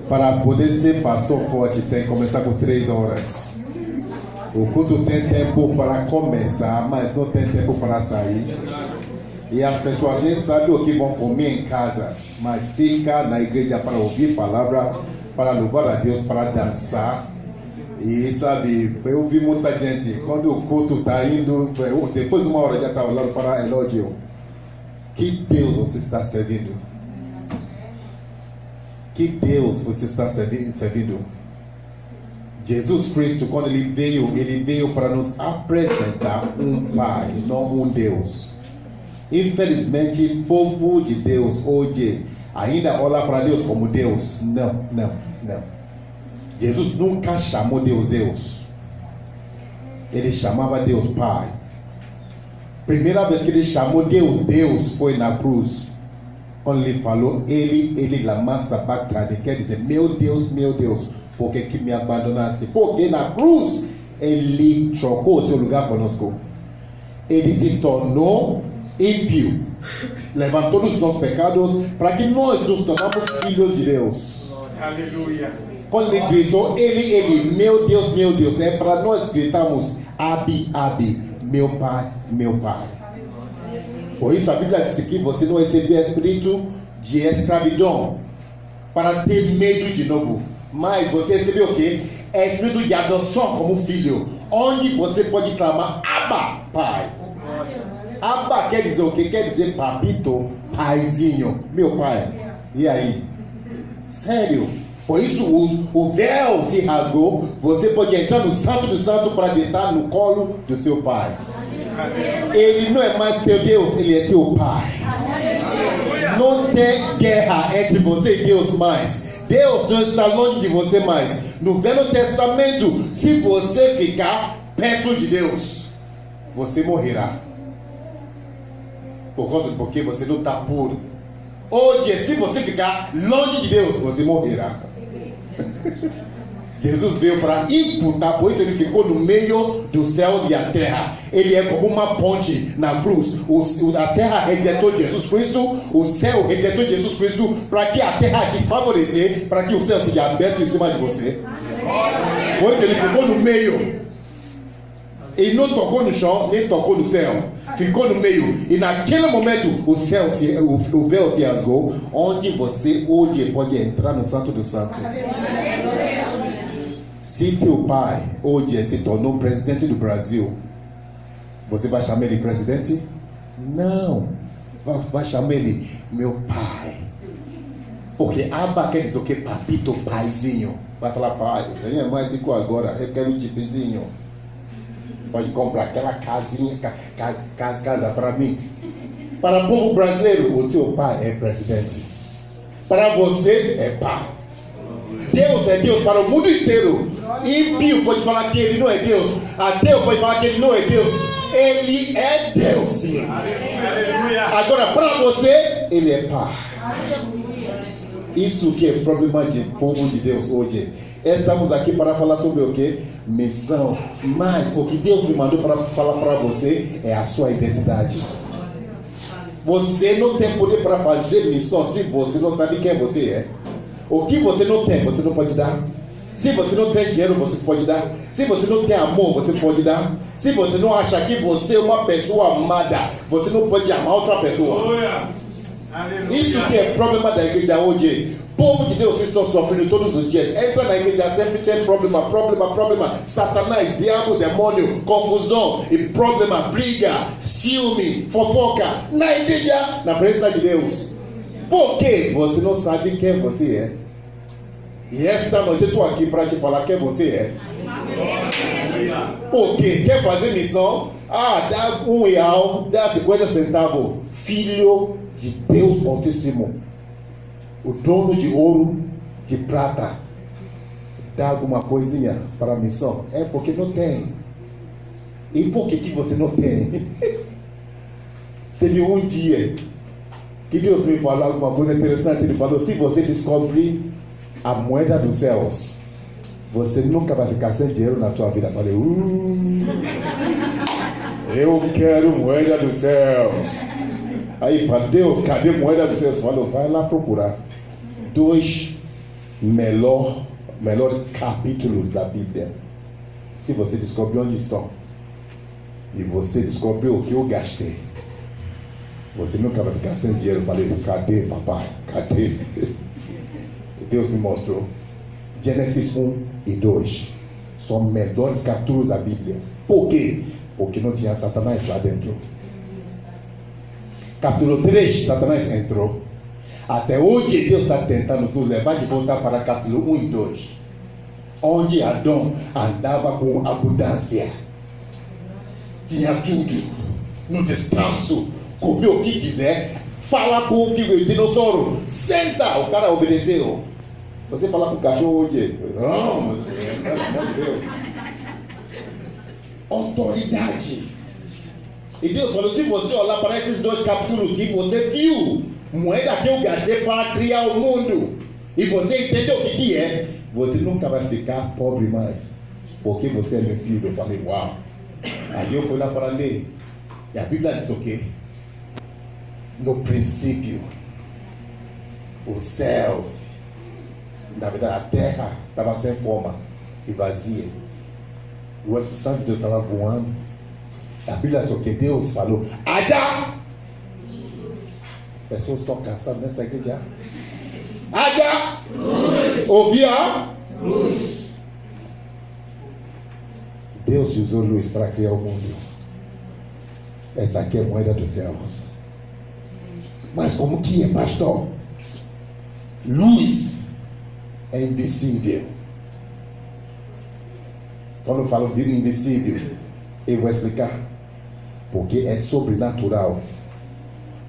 Para poder ser pastor forte, tem que começar com 3 horas. O culto tem tempo para começar, mas não tem tempo para sair. E as pessoas nem sabem o que vão comer em casa, mas fica na igreja para ouvir palavra, para louvar a Deus, para dançar. E sabe, eu vi muita gente, quando o culto está indo, depois de 1 hora já está olhando para elogio. Que Deus você está servindo? Que Deus você está servindo? Jesus Cristo, quando ele veio para nos apresentar um Pai, não um Deus. Infelizmente, o povo de Deus hoje ainda olha para Deus como Deus. Não. Jesus nunca chamou Deus. Ele chamava Deus Pai. Primeira vez que ele chamou Deus foi na cruz. Quando ele falou, ele lama sabachthani, quer dizer, meu Deus, por que me abandonaste? Porque na cruz ele trocou o seu lugar conosco. Ele se tornou ímpio, levantou os nossos pecados para que nós nos tornamos filhos de Deus. Aleluia. Quando ele gritou, ele, meu Deus, é para nós gritarmos, Abi, meu Pai. Por isso a Bíblia diz que você não recebeu espírito de escravidão para ter medo de novo, mas você recebeu o quê? Espírito de adoção como filho, onde você pode clamar Abba, Pai. Abba quer dizer o quê? Quer dizer papito, paizinho, meu pai. E aí? Sério? Por isso o véu se rasgou. Você pode entrar no Santo do Santo para deitar no colo do seu pai. Ele não é mais seu Deus, ele é seu pai. Não tem guerra entre você e Deus mais. Deus não está longe de você mais. No Velho Testamento, se você ficar perto de Deus, você morrerá. Porque você não está puro. Hoje, se você ficar longe de Deus, você morrerá. Jesus veio para imputar, por isso ele ficou no meio dos céus e a terra. Ele é como uma ponte na cruz. A terra rejeitou Jesus Cristo, o céu rejeitou Jesus Cristo, para que a terra te favorecer, para que o céu seja aberto em cima de você. Por isso ele ficou no meio. Ele não tocou no chão, nem tocou no céu. Ficou no meio. E naquele momento o véu se rasgou, onde você hoje pode entrar no Santo dos Santos. Se teu pai hoje se tornou presidente do Brasil, você vai chamar ele presidente? Não. Vai chamar ele meu pai. Porque Abba quer dizer o que? Papito, paizinho. Vai falar, pai, isso aí é mais rico agora, eu quero um tipezinho. Pode comprar aquela casinha, casa para mim. Para o povo brasileiro, o teu pai é presidente. Para você é pai. Deus é Deus para o mundo inteiro. Ímpio pode falar que ele não é Deus. Ateu pode falar que ele não é Deus. Ele é Deus, sim. Agora para você, ele é pai. Isso que é problema de povo de Deus hoje. Estamos aqui para falar sobre o que? Missão. Mas o que Deus me mandou para falar para você é a sua identidade. Você não tem poder para fazer missão se você não sabe quem você é. O que você não tem, você não pode dar. Se você não tem dinheiro, você pode dar. Se você não tem amor, você pode dar. Se você não acha que você é uma pessoa amada, você não pode amar outra pessoa. Isso que é problema da igreja hoje. O povo de Deus estão sofrendo todos os dias. Entra na igreja, sempre tem problema. Satanás, diabo, demônio, confusão e problema, briga, ciúme, fofoca. Na igreja, na presença de Deus. Por que você não sabe quem você é? E esta noite eu estou aqui para te falar quem você é. Porque quer fazer missão? Dá R$1, dá 50 centavos. Filho de Deus Altíssimo, o dono de ouro, de prata, dá alguma coisinha para a missão? É porque não tem. E por que você não tem? Teve um dia que Deus me falou alguma coisa interessante. Ele falou, se você descobrir a moeda dos céus, você nunca vai ficar sem dinheiro na tua vida. Eu falei, eu quero moeda dos céus. Aí fala, Deus, cadê moeda dos céus? Falou, vai lá procurar. 2 melhores capítulos da Bíblia. Se você descobriu onde estão e você descobriu o que eu gastei, você nunca vai ficar sem dinheiro. Falei, cadê papai? Cadê? Deus me mostrou. Gênesis 1 e 2 são melhores capítulos da Bíblia. Por quê? Porque não tinha Satanás lá dentro. Capítulo 3, Satanás entrou. Até hoje Deus está tentando nos levar de volta para capítulo 1 e 2, onde Adão andava com abundância, tinha tudo, no descanso, comeu o que quiser, fala com o dinossauro, senta, o cara obedeceu. Você fala com o cachorro hoje, não, pelo amor de Deus, autoridade. E Deus falou, se você olhar para esses 2 capítulos que você viu, moeda que eu gastei para criar o mundo, e você entendeu o que é, você nunca vai ficar pobre mais, porque você é meu filho. Eu falei, uau. Aí eu fui lá para ler, e a Bíblia diz o quê? No princípio, os céus, na verdade a terra estava sem forma e vazia, o Espírito Santo de Deus estava voando. A Bíblia diz o que? Deus falou, haja. Pessoas estão cansadas nessa igreja. Haja luz. Ouvia luz. Deus usou luz para criar o mundo. Essa aqui é a moeda dos céus. Mas como que é, pastor? Luz é invisível. Quando eu falo vida invisível, eu vou explicar. Porque é sobrenatural.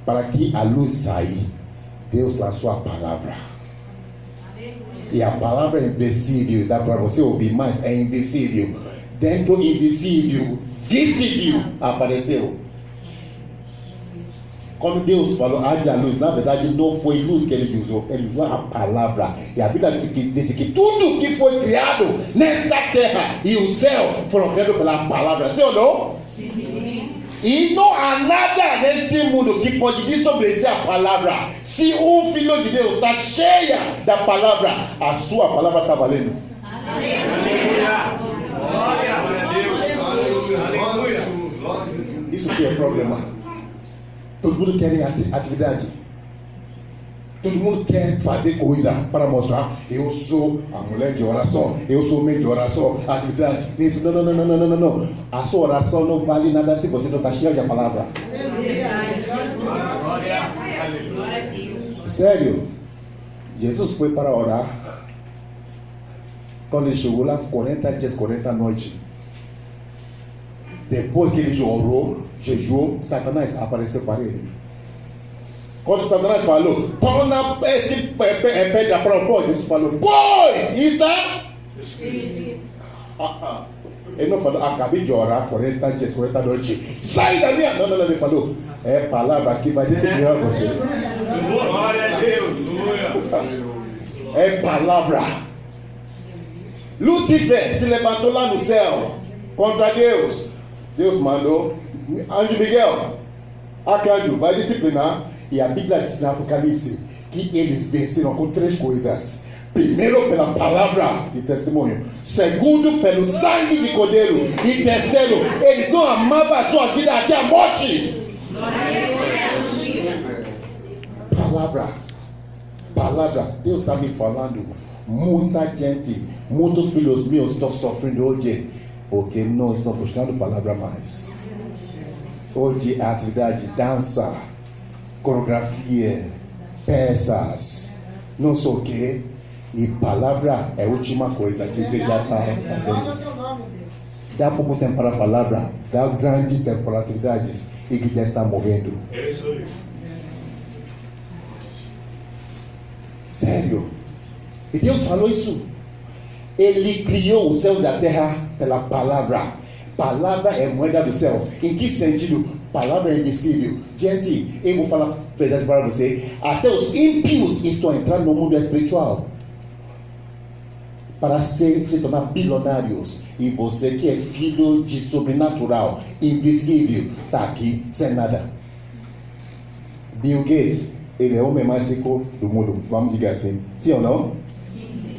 Para que a luz sair, Deus lançou a palavra. E a palavra é invisível. Dá para você ouvir, mas é invisível. Dentro do invisível, visível apareceu. Quando Deus falou, haja luz, na verdade não foi luz que ele usou a palavra. E a Bíblia diz que tudo que foi criado nesta terra e o céu foram criados pela palavra. Sim ou não? Sim. E não há nada nesse mundo que pode desobedecer a palavra. Se um filho de Deus está cheia da palavra, a sua palavra está valendo. Isso que é o problema. Todo mundo quer atividade. Todo mundo quer fazer coisa para mostrar. Eu sou a mulher de oração. Eu sou o meio de oração. Atividade. Isso. Não. A sua oração não vale nada se você não está cheio da palavra. Sério. Jesus foi para orar. Quando ele chegou lá, 40 dias, 40 noites. Depois que ele orou, jejuou, Satanás apareceu para ele. Quando Satanás falou, torna esse pedra para o pó, Jesus falou, pois isso é. Ele não falou, acabei de orar 40 dias, 40 noites, sai da minha. Não, ele falou, é palavra que vai disciplinar você. Glória a Deus. É palavra. Lúcifer se levantou lá no céu contra Deus. Deus mandou anjo Miguel, arcanjo, vai disciplinar. E a Bíblia diz no Apocalipse que eles venceram com 3 coisas. Primeiro, pela palavra de testemunho. Segundo, pelo sangue de cordeiro. E terceiro, eles não amavam as suas vidas até a morte. Palavra. Deus está me falando. Muita gente, muitos filhos meus estão sofrendo hoje porque não estão buscando palavra mais. Hoje a atividade dança, coreografia, peças, não sei o que, e palavra é a última coisa que ele já está fazendo. Dá pouco tempo para a palavra, dá grande tempo para atividades, e que já está morrendo. Sério? E Deus falou isso. Ele criou os céus e a terra pela palavra. Palavra é moeda do céu. Em que sentido? Palavra é invisível. Gente, eu vou falar a verdade para você. Até os ímpios estão entrando no mundo espiritual para se tornar bilionários. E você que é filho de sobrenatural, invisível, está aqui sem nada. Bill Gates ele é o homem mais rico do mundo. Vamos dizer assim. Sim ou não?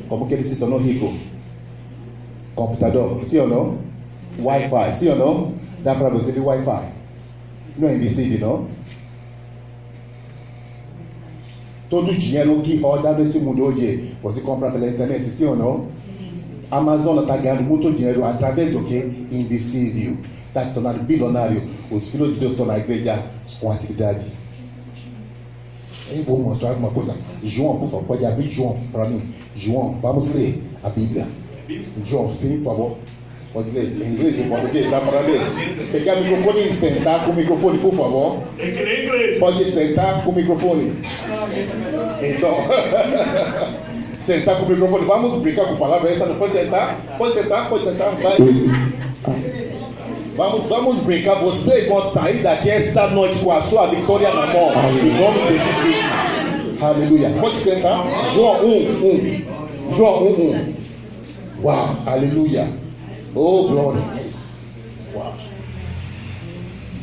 Como que ele se tornou rico? Computador. Sim ou não? Wi-Fi. Sim ou não? Dá para você ver Wi-Fi. Não é invisível, não? Todo o dinheiro que roda nesse mundo hoje, você compra pela internet, sim ou não? A Amazon está ganhando muito dinheiro através do que? Invisível. Está se tornando bilionário. Os filhos de Deus estão na igreja com atividade. Eu vou mostrar uma coisa. João, por favor, pode abrir João para mim. João, vamos ler a Bíblia. João, sim, por favor. Pode ler em inglês ou em português, dá para ler. Pegar o microfone e sentar com o microfone, por favor. Tem que ler em inglês. Pode sentar com o microfone. Então, sentar com o microfone. Vamos brincar com a palavra essa. Pode sentar? Pode sentar? Pode sentar? Vai. Vamos brincar. Vocês vão sair daqui esta noite com a sua vitória na mão. Em nome de Jesus Cristo. Aleluia. Pode sentar. João 1:1. João 1:1. Uau, aleluia. Oh, glória. Uau.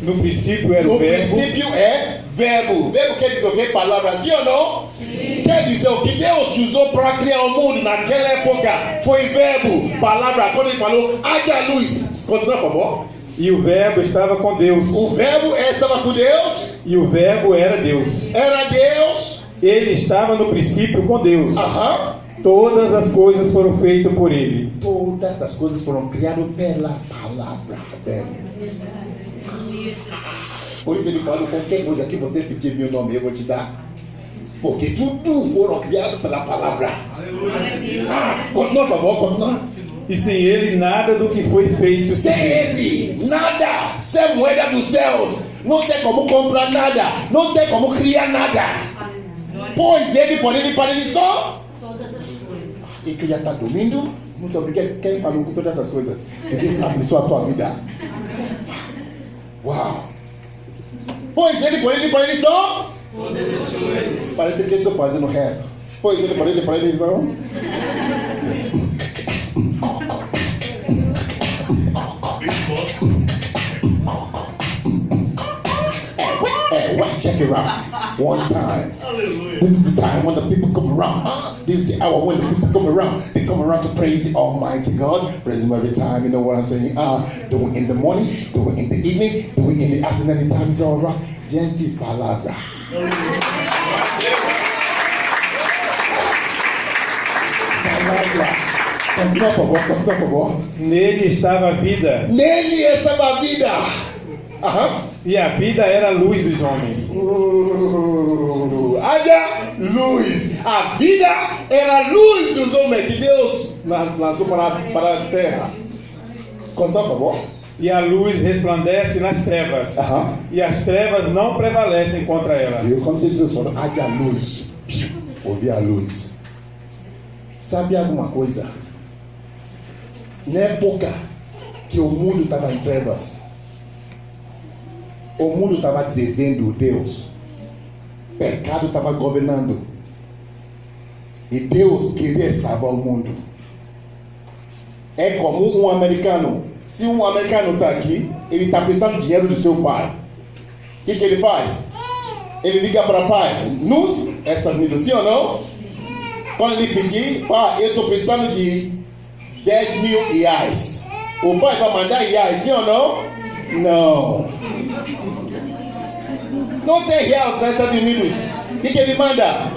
No princípio era o verbo. No princípio é verbo. Verbo quer dizer o que? Palavra, sim ou não? Sim. Quer dizer o que Deus usou para criar o mundo naquela época. Foi verbo, palavra. Quando ele falou, haja luz. Continua, por favor. E o verbo estava com Deus. O verbo estava com Deus. E o verbo era Deus. Era Deus. Ele estava no princípio com Deus. Aham. Todas as coisas foram feitas por ele. Todas as coisas foram criadas pela palavra. Por isso ele falou, qualquer coisa que você pedir meu nome, eu vou te dar. Porque tudo foram criados pela palavra. Continua, por favor, continua. E sem ele nada do que foi feito. Sem ele, nada. Sem moeda dos céus. Não tem como comprar nada. Não tem como criar nada. Pois dele, por ele, para ele só. E que já está dormindo. Muito obrigado. Quem falou com todas essas coisas? Que Deus abençoe a tua vida. Uau. Pois ele, por ele, para ele só. Parece que eu estou fazendo rap. Pois ele, para ele só. Check it out. One time. Hallelujah. This is the time when the people come around. This is the hour when the people come around. They come around to praise the Almighty God. Praise Him every time. You know what I'm saying? Do it in the morning, do it in the evening, do it in the afternoon. Anytime is all right. Gentle palabra. Continua, por favor. Nele estava a vida. Nele estava a vida. E a vida era a luz dos homens. Haja luz. A vida era a luz dos homens que Deus lançou para a terra. Conta, por favor. E a luz resplandece nas trevas. E as trevas não prevalecem contra ela. E quando Deus falou, haja luz, ouvi a luz. Sabe alguma coisa? Na época que o mundo estava em trevas, o mundo estava devendo Deus. O pecado estava governando. E Deus queria salvar o mundo. É como um americano. Se um americano está aqui, ele está precisando de dinheiro do seu pai. O que ele faz? Ele liga para o pai. Nos Estados Unidos, sim ou não? Quando ele pedir, pai, eu estou precisando de 10 mil reais. O pai vai mandar reais, sim ou não? Não. Não tem real nos Estados Unidos. O que ele manda?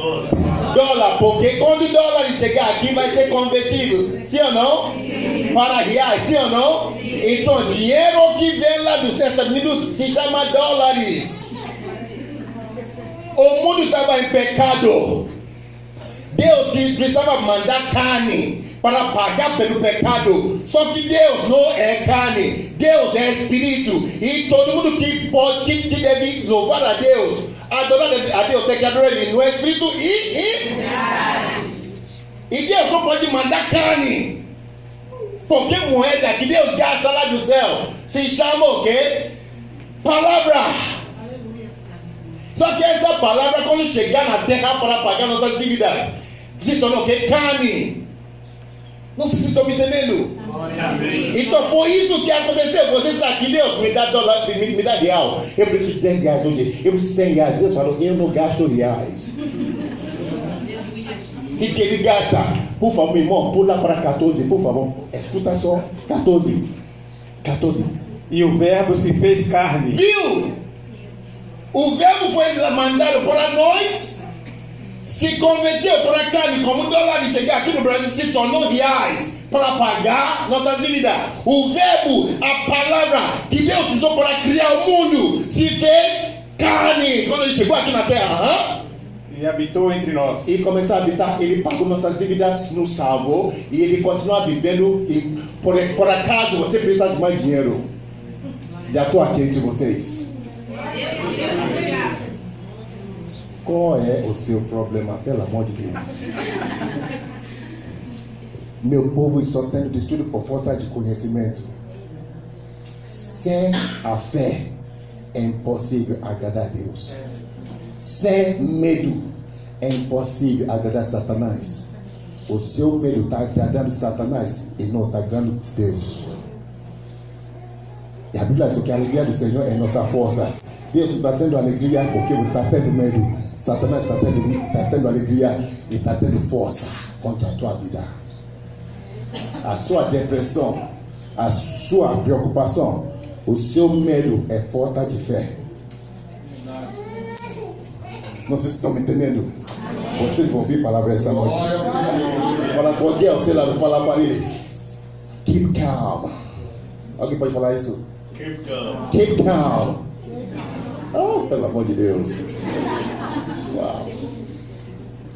Dólar. Porque quando o dólar chegar aqui vai ser convertido. Sim ou não? Para reais, sim ou não? Então, dinheiro que vem lá dos Estados Unidos se chama dólares. O mundo estava em pecado. Deus precisava mandar carne para pagar pelo pecado. Só que Deus não é carne, Deus é espírito. E todo mundo que deve louvar a Deus, adorar a Deus, tem que adorar Ele no espírito e Deus não pode mandar carne. Porque moeda que Deus gasta lá do céu se chama o quê? Palavra. Só que essa palavra, quando chegar na terra para pagar nossas dívidas, se tornou o quê? Carne. Não sei se estão me entendendo. Então foi isso que aconteceu. Você está aqui, Deus me dá dólar, me dá real. Eu preciso de 10 reais hoje. Eu preciso de 100 reais. Deus falou, eu não gasto reais. O que ele gasta? Por favor, meu irmão, pula para 14, por favor. Escuta só. 14. E o verbo se fez carne. Viu? O verbo foi mandado para nós, se converteu para a carne, como o dólar de chegar aqui no Brasil se tornou reais para pagar nossas dívidas. O verbo, a palavra que Deus usou para criar o mundo, se fez carne quando ele chegou aqui na terra. E habitou entre nós. E começou a habitar, ele pagou nossas dívidas, nos salvou e ele continua vivendo. E por acaso você precisa de mais dinheiro? Já estou aqui entre vocês. Qual é o seu problema, pelo amor de Deus? Meu povo está sendo destruído por falta de conhecimento. Sem a fé é impossível agradar a Deus. Sem medo é impossível agradar Satanás. O seu medo está agradando Satanás e não está agradando Deus. E a Bíblia diz que a alegria do Senhor é nossa força. Deus está tendo alegria porque você está tendo medo. Satanás está tendo alegria e está tendo força contra a tua vida. A sua depressão, a sua preocupação, o seu medo é falta de fé. Não sei se estão me entendendo. Vocês vão ouvir palavra esta noite. Fala com alguém ao seu lado, fala para ele. Keep calm. Alguém pode falar isso? Keep calm. Keep calm. Oh, pelo amor de Deus. Uau.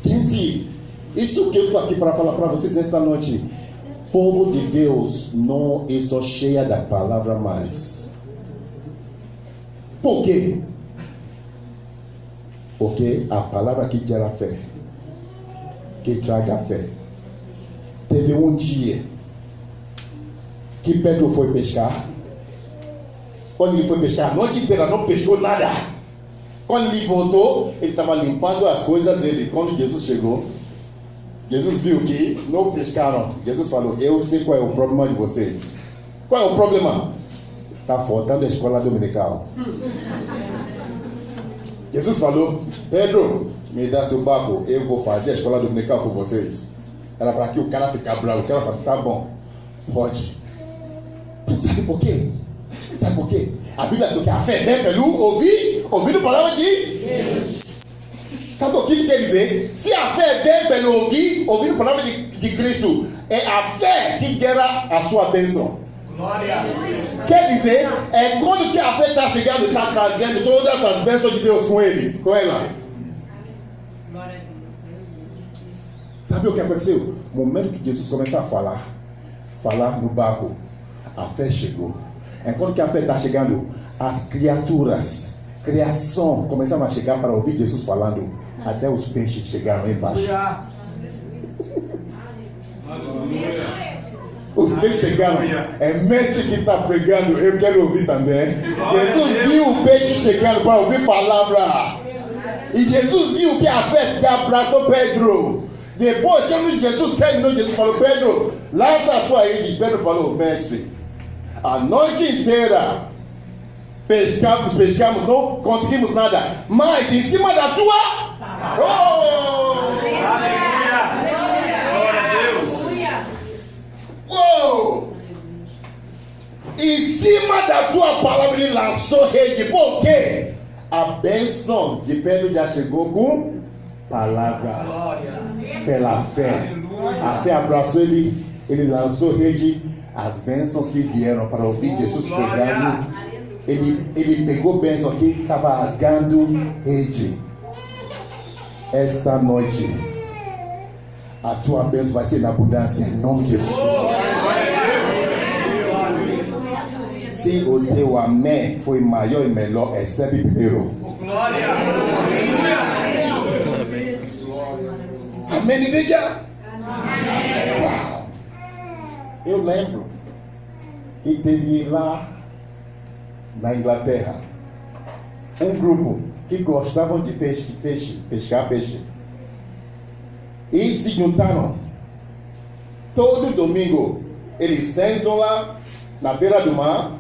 Gente, isso que eu estou aqui para falar para vocês nesta noite. Povo de Deus não está cheia da palavra mais. Por quê? Porque a palavra que gera fé, que traga fé. Teve um dia que Pedro foi pescar. Quando ele foi pescar, a noite inteira não pescou nada. Quando ele voltou, ele estava limpando as coisas dele. Quando Jesus chegou, Jesus viu que não pescaram. Jesus falou, eu sei qual é o problema de vocês. Qual é o problema? Está faltando a escola dominical. Jesus falou, Pedro, me dá seu barco, eu vou fazer a escola dominical com vocês. Era para que o cara ficar bravo. O cara falou, tá bom, pode. Sabe por quê? Sabe por quê? A Bíblia diz que a fé vem pelo ouvir a palavra de Deus. Sabe o que isso quer dizer? Se a fé vem pelo ouvir a palavra de Cristo, é a fé que gera a sua bênção. Glória. Quer dizer, é quando que a fé está chegando, está trazendo todas as bênçãos de Deus com ele, com ela. Sabe o que aconteceu? No momento que Jesus começou a falar no barco, a fé chegou. É quando que a fé está chegando, as criaturas, criação, começaram a chegar para ouvir Jesus falando. Até os peixes chegaram embaixo. Os peixes chegaram. É mestre que está pregando, eu quero ouvir também. Jesus viu o peixe chegando para ouvir palavra. E Jesus viu que a fé que abraçou Pedro. Depois, quando Jesus terminou, Jesus falou, Pedro, lança a sua rede. Pedro falou, mestre, a noite inteira pescamos, não conseguimos nada. Mas em cima da tua... Oh! Glória a Deus. Oh! Em cima da tua palavra ele lançou rede. Por quê? A bênção de Pedro já chegou com palavra. Pela fé. A fé abraçou ele lançou rede. As bênçãos que vieram para ouvir Jesus pregando, ele pegou bênção aqui, estava rasgando rede. Esta noite, a tua bênção vai ser na abundância, em nome de Jesus. Se o teu amém foi maior e melhor, recebe primeiro. Amém, igreja? Uau. Eu lembro que teve lá na Inglaterra um grupo que gostavam de pescar peixe. E se juntaram Todo domingo, eles sentam lá na beira do mar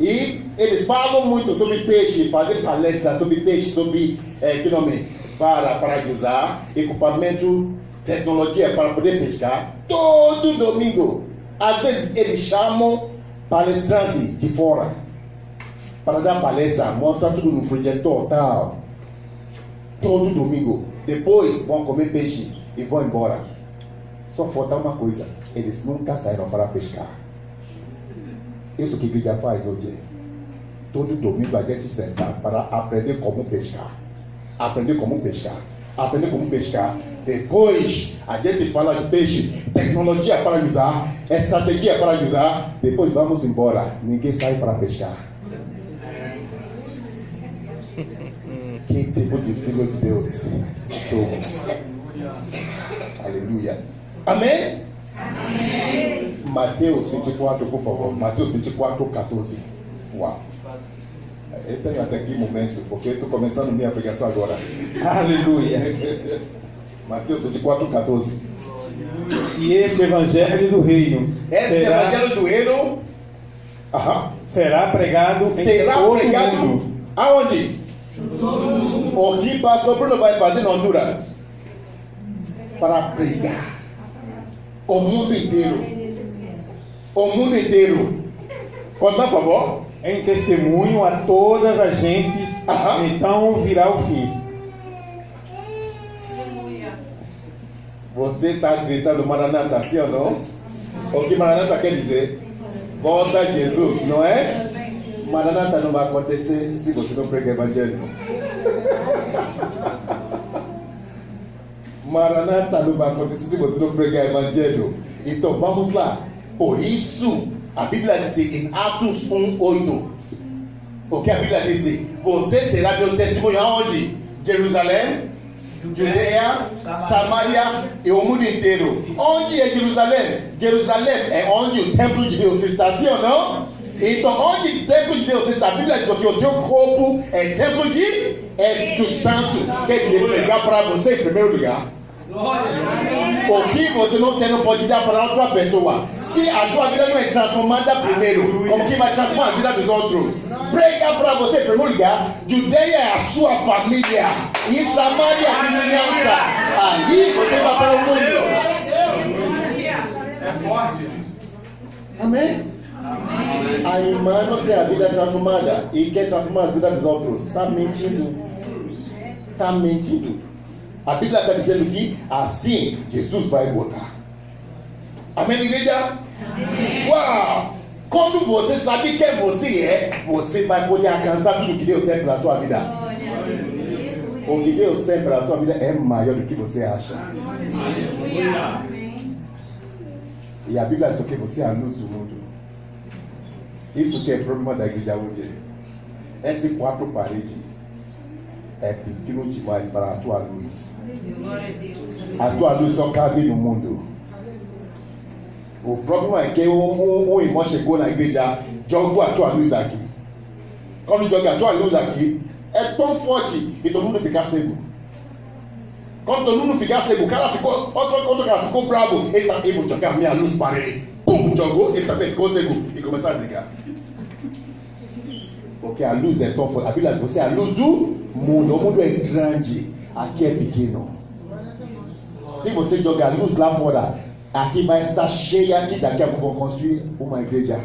e eles falam muito sobre peixe, fazem palestras sobre peixe, sobre que nome? Para usar equipamento, tecnologia para poder pescar. Todo domingo. Às vezes eles chamam palestrantes de fora para dar palestra, mostra tudo no projetor tal. Todo domingo. Depois vão comer peixe e vão embora. Só falta uma coisa: eles nunca saíram para pescar. Isso que a igreja faz hoje. Todo domingo a gente senta para aprender como pescar. Aprender como pescar. Aprender como pescar. Depois a gente fala de peixe, tecnologia para usar, estratégia para usar. Depois vamos embora. Ninguém sai para pescar. Que tipo de filho de Deus somos? Aleluia. Amém? Amém. Mateus 24, por favor. Mateus 24, 14. Uau. Eu tenho até aqui momento, porque eu estou começando minha pregação agora. Aleluia. Mateus 24, 14. E este evangelho do reino evangelho do reino será pregado em todo o mundo. Aonde? O que o pastor Bruno vai fazer na Honduras? Para pregar. O mundo inteiro. O mundo inteiro. Conta, por favor. Em testemunho a todas as gentes, então virá o fim. Você está gritando Maranata, sim ou não? O que Maranata quer dizer? Volta Jesus, não é? Maranata não vai acontecer se você não pregar evangelho. Maranata não vai acontecer se você não pregar evangelho. Então vamos lá. Por isso, a Bíblia diz em Atos 1:8. O que a Bíblia diz? Você será meu testemunho aonde? Jerusalém, Judeia, Samaria e o mundo inteiro. Onde é Jerusalém? Jerusalém é onde o templo de Deus está, sim ou não? Então, onde o templo de Deus está? A Bíblia diz que o seu corpo é templo de Espírito Santo. Quer dizer, pregar para você em primeiro lugar. O que você não tem, não pode dar para outra pessoa. Se a tua vida não é transformada primeiro, como que vai transformar a vida dos outros? Prega para você em primeiro lugar. Judeia é a sua família e Samaria é a vizinhança. Aí você vai para o mundo. É forte. Amém? A irmã não tem a vida transformada e quer transformar a vida dos outros. Está mentindo. Está mentindo. A Bíblia está dizendo que assim Jesus vai botar. Amém, igreja? Amém. Uau! Quando você sabe quem você é, você vai poder alcançar tudo que Deus tem para a tua vida. O que Deus tem para a tua vida é maior do que você acha. E a Bíblia diz que você é a luz do mundo. Isso que é o problema da igreja hoje. Essas quatro paredes é pequeno demais para a tua luz. A tua luz só cabe no mundo. O problema é que um irmão chegou na igreja, jogou a tua luz aqui. Quando joga a tua luz aqui, é tão forte que todo mundo fica cego. Quando todo mundo ficar cego, o cara ficou, outro cara ficou bravo. Eu vou jogar minha luz para ele. Pum, jogou, ele também ficou cego e começou a brigar. Porque a luz é tão forte. A Bíblia diz que você é a luz do mundo. O mundo é grande, aqui é pequeno. Se você jogar a luz lá fora, aqui vai estar cheia, aqui daqui a pouco vão construir uma igreja.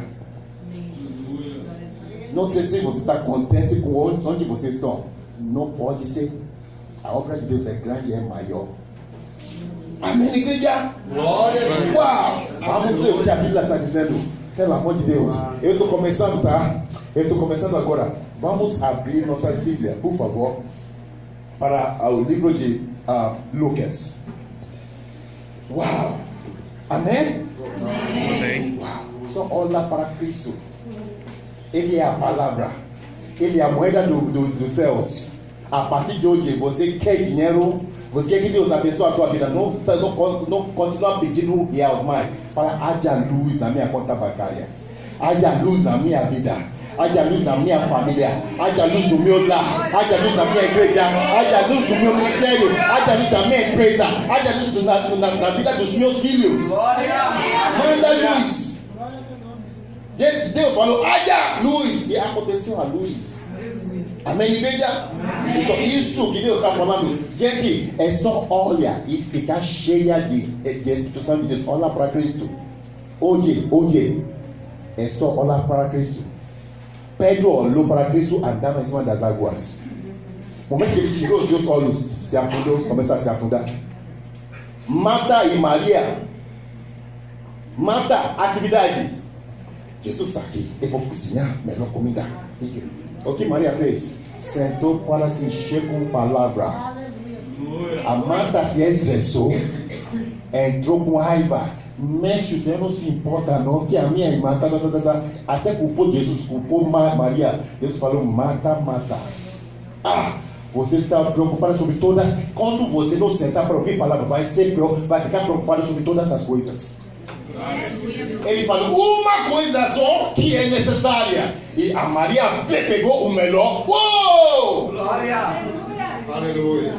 Não sei se você está contente com onde vocês estão. Não pode ser. A obra de Deus é grande e é maior. Amém, igreja? Glória a Deus. Uau! Vamos ver o que a Bíblia está dizendo. Pelo amor de Deus. Eu estou começando, tá? Eu estou começando agora. Vamos abrir nossas Bíblias, por favor, para o livro de Lucas. Uau! Amém? Amém. Uau! Só olha para Cristo. Ele é a palavra. Ele é a moeda dos céus. A partir de hoje, você quer dinheiro, você quer que Deus abençoe a tua vida. Não continua pedindo reais mais. Fala, haja luz na minha conta bancária. haja luz na minha vida, haja luz na minha família, haja luz no meu lar, haja luz na minha igreja, haja luz no meu ministério, haja luz na minha empresa, haja luz na vida dos meus filhos. Manda luz. Deus falou, haja luz, e aconteceu a luz. Amém, igreja? Então, isso que Deus está falando, gente, é só olha e ficar cheia de Espírito Santo de Deus. Olha para Cristo. Hoje, é só olhar para Cristo. Pedro olhou para Cristo, andava em cima das águas. No momento que ele tirou os seus olhos, se afundou, começou a se afundar. Marta e Maria, Marta, atividade. Jesus está aqui, eu vou cozinhar melhor comida. O que Maria fez? Sentou para se encher com palavra. A Marta se estressou, entrou com raiva. Mestre, o Senhor não se importa não, que a minha irmã até culpou Jesus, culpou Maria. Deus falou, mata. Você está preocupado sobre todas. Quando você não sentar para ouvir a palavra, vai ficar preocupado sobre todas as coisas. Ele falou uma coisa só que é necessária. E a Maria pegou o melhor. Uou! Glória! Aleluia!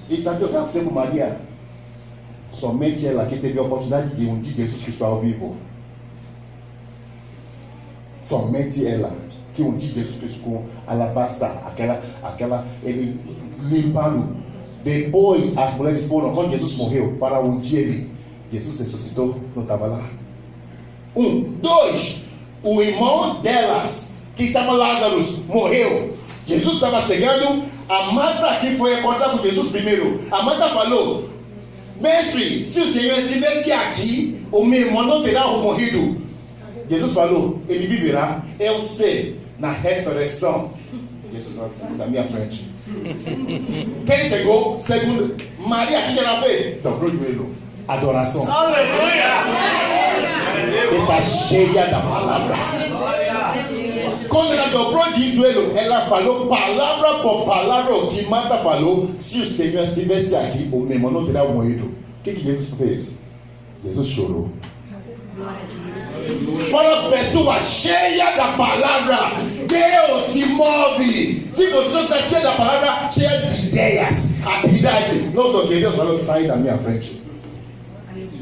E sabe o que aconteceu com Maria? Somente ela que teve a oportunidade de ungir Jesus Cristo ao vivo. Somente ela que ungiu Jesus Cristo com alabasta, aquela ele limpando. Depois as mulheres foram, quando Jesus morreu, para ungir ele. Jesus ressuscitou, não estava lá. 2, o irmão delas, que chama Lázaro, morreu. Jesus estava chegando, a Marta que foi encontrar com Jesus primeiro. A Marta falou, mestre, se o Senhor estivesse aqui, o meu irmão não terá morrido. Jesus falou, ele viverá. Eu sei, na ressurreição. Jesus falou na minha frente. Quem chegou? Segundo, Maria, o que ela fez? Dobrou o joelho. Adoração. Aleluia! Está cheia da palavra. Quando ela dobrou de joelho, ela falou palavra por palavra o que Marta falou. Se o Senhor estivesse aqui, o meu irmão não teria morrido. O que Jesus fez? Jesus chorou. Para a pessoa cheia da palavra, Deus se move. Se você não está cheia da palavra, cheia de ideias, atividade, não sei o que Deus falou, sai da minha frente.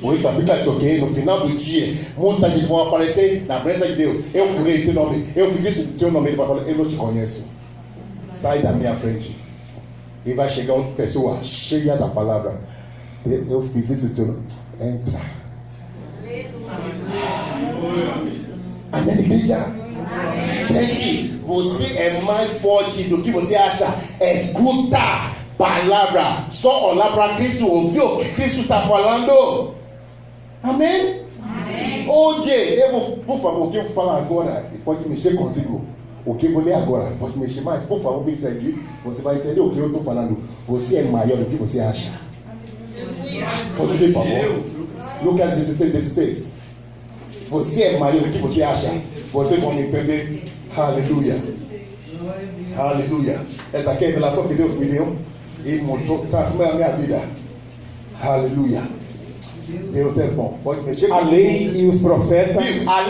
Por isso a Bíblia diz que no final do dia, muitas gente vão aparecer na presença de Deus. Eu curei teu nome, eu fiz isso no teu nome. Ele vai falar, eu não te conheço. Sai da minha frente. E vai chegar outra pessoa cheia da palavra. Eu fiz isso no teu nome. Entra. Amém, igreja? Gente, você é mais forte do que você acha. Escuta palavra. Só olhar para Cristo, ouvir o que Cristo está falando. Amém? Amém. Hoje, eu vou, por favor, o que eu vou falar agora pode mexer contigo. O que eu vou ler agora pode mexer mais. Por favor, me segue. Você vai entender o que eu estou falando. Você é maior do que você acha. Pode ler, por favor. Lucas 16:16. Você é maior do que você acha. Você pode entender. Aleluia. Aleluia. Essa aqui é a revelação que Deus me deu e mostrou, transformou a minha vida. Aleluia. Deus é bom. Pode mexer com a lei e os profetas. A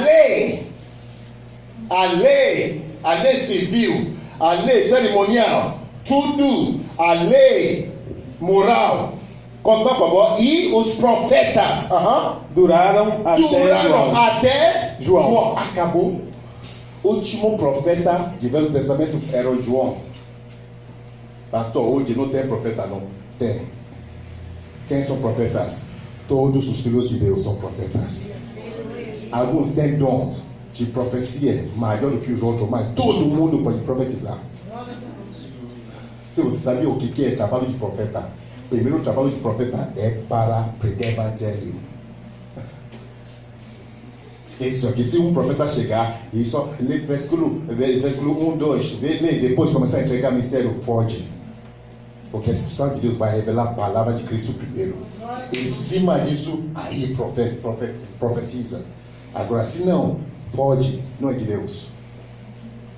lei civil, a lei cerimonial, tudo, a lei moral. Conta, por favor. E os profetas duraram até João. Acabou. O último profeta do Velho Testamento era o João. Pastor, hoje não tem profeta, não. Tem. Quem são profetas? Todos os filhos de Deus são profetas. Alguns têm dons de profecia maior do que os outros, mas todo mundo pode profetizar. Se você sabia o que é trabalho de profeta, primeiro o trabalho de profeta é para pregar evangelho. Isso aqui, se um profeta chegar e só lê versículo 1, 2, depois começar a entregar mistério, foge. Porque a Espírito de Deus vai revelar a palavra de Cristo primeiro. Em cima disso, aí profetiza. Agora, se não, foge, não é de Deus.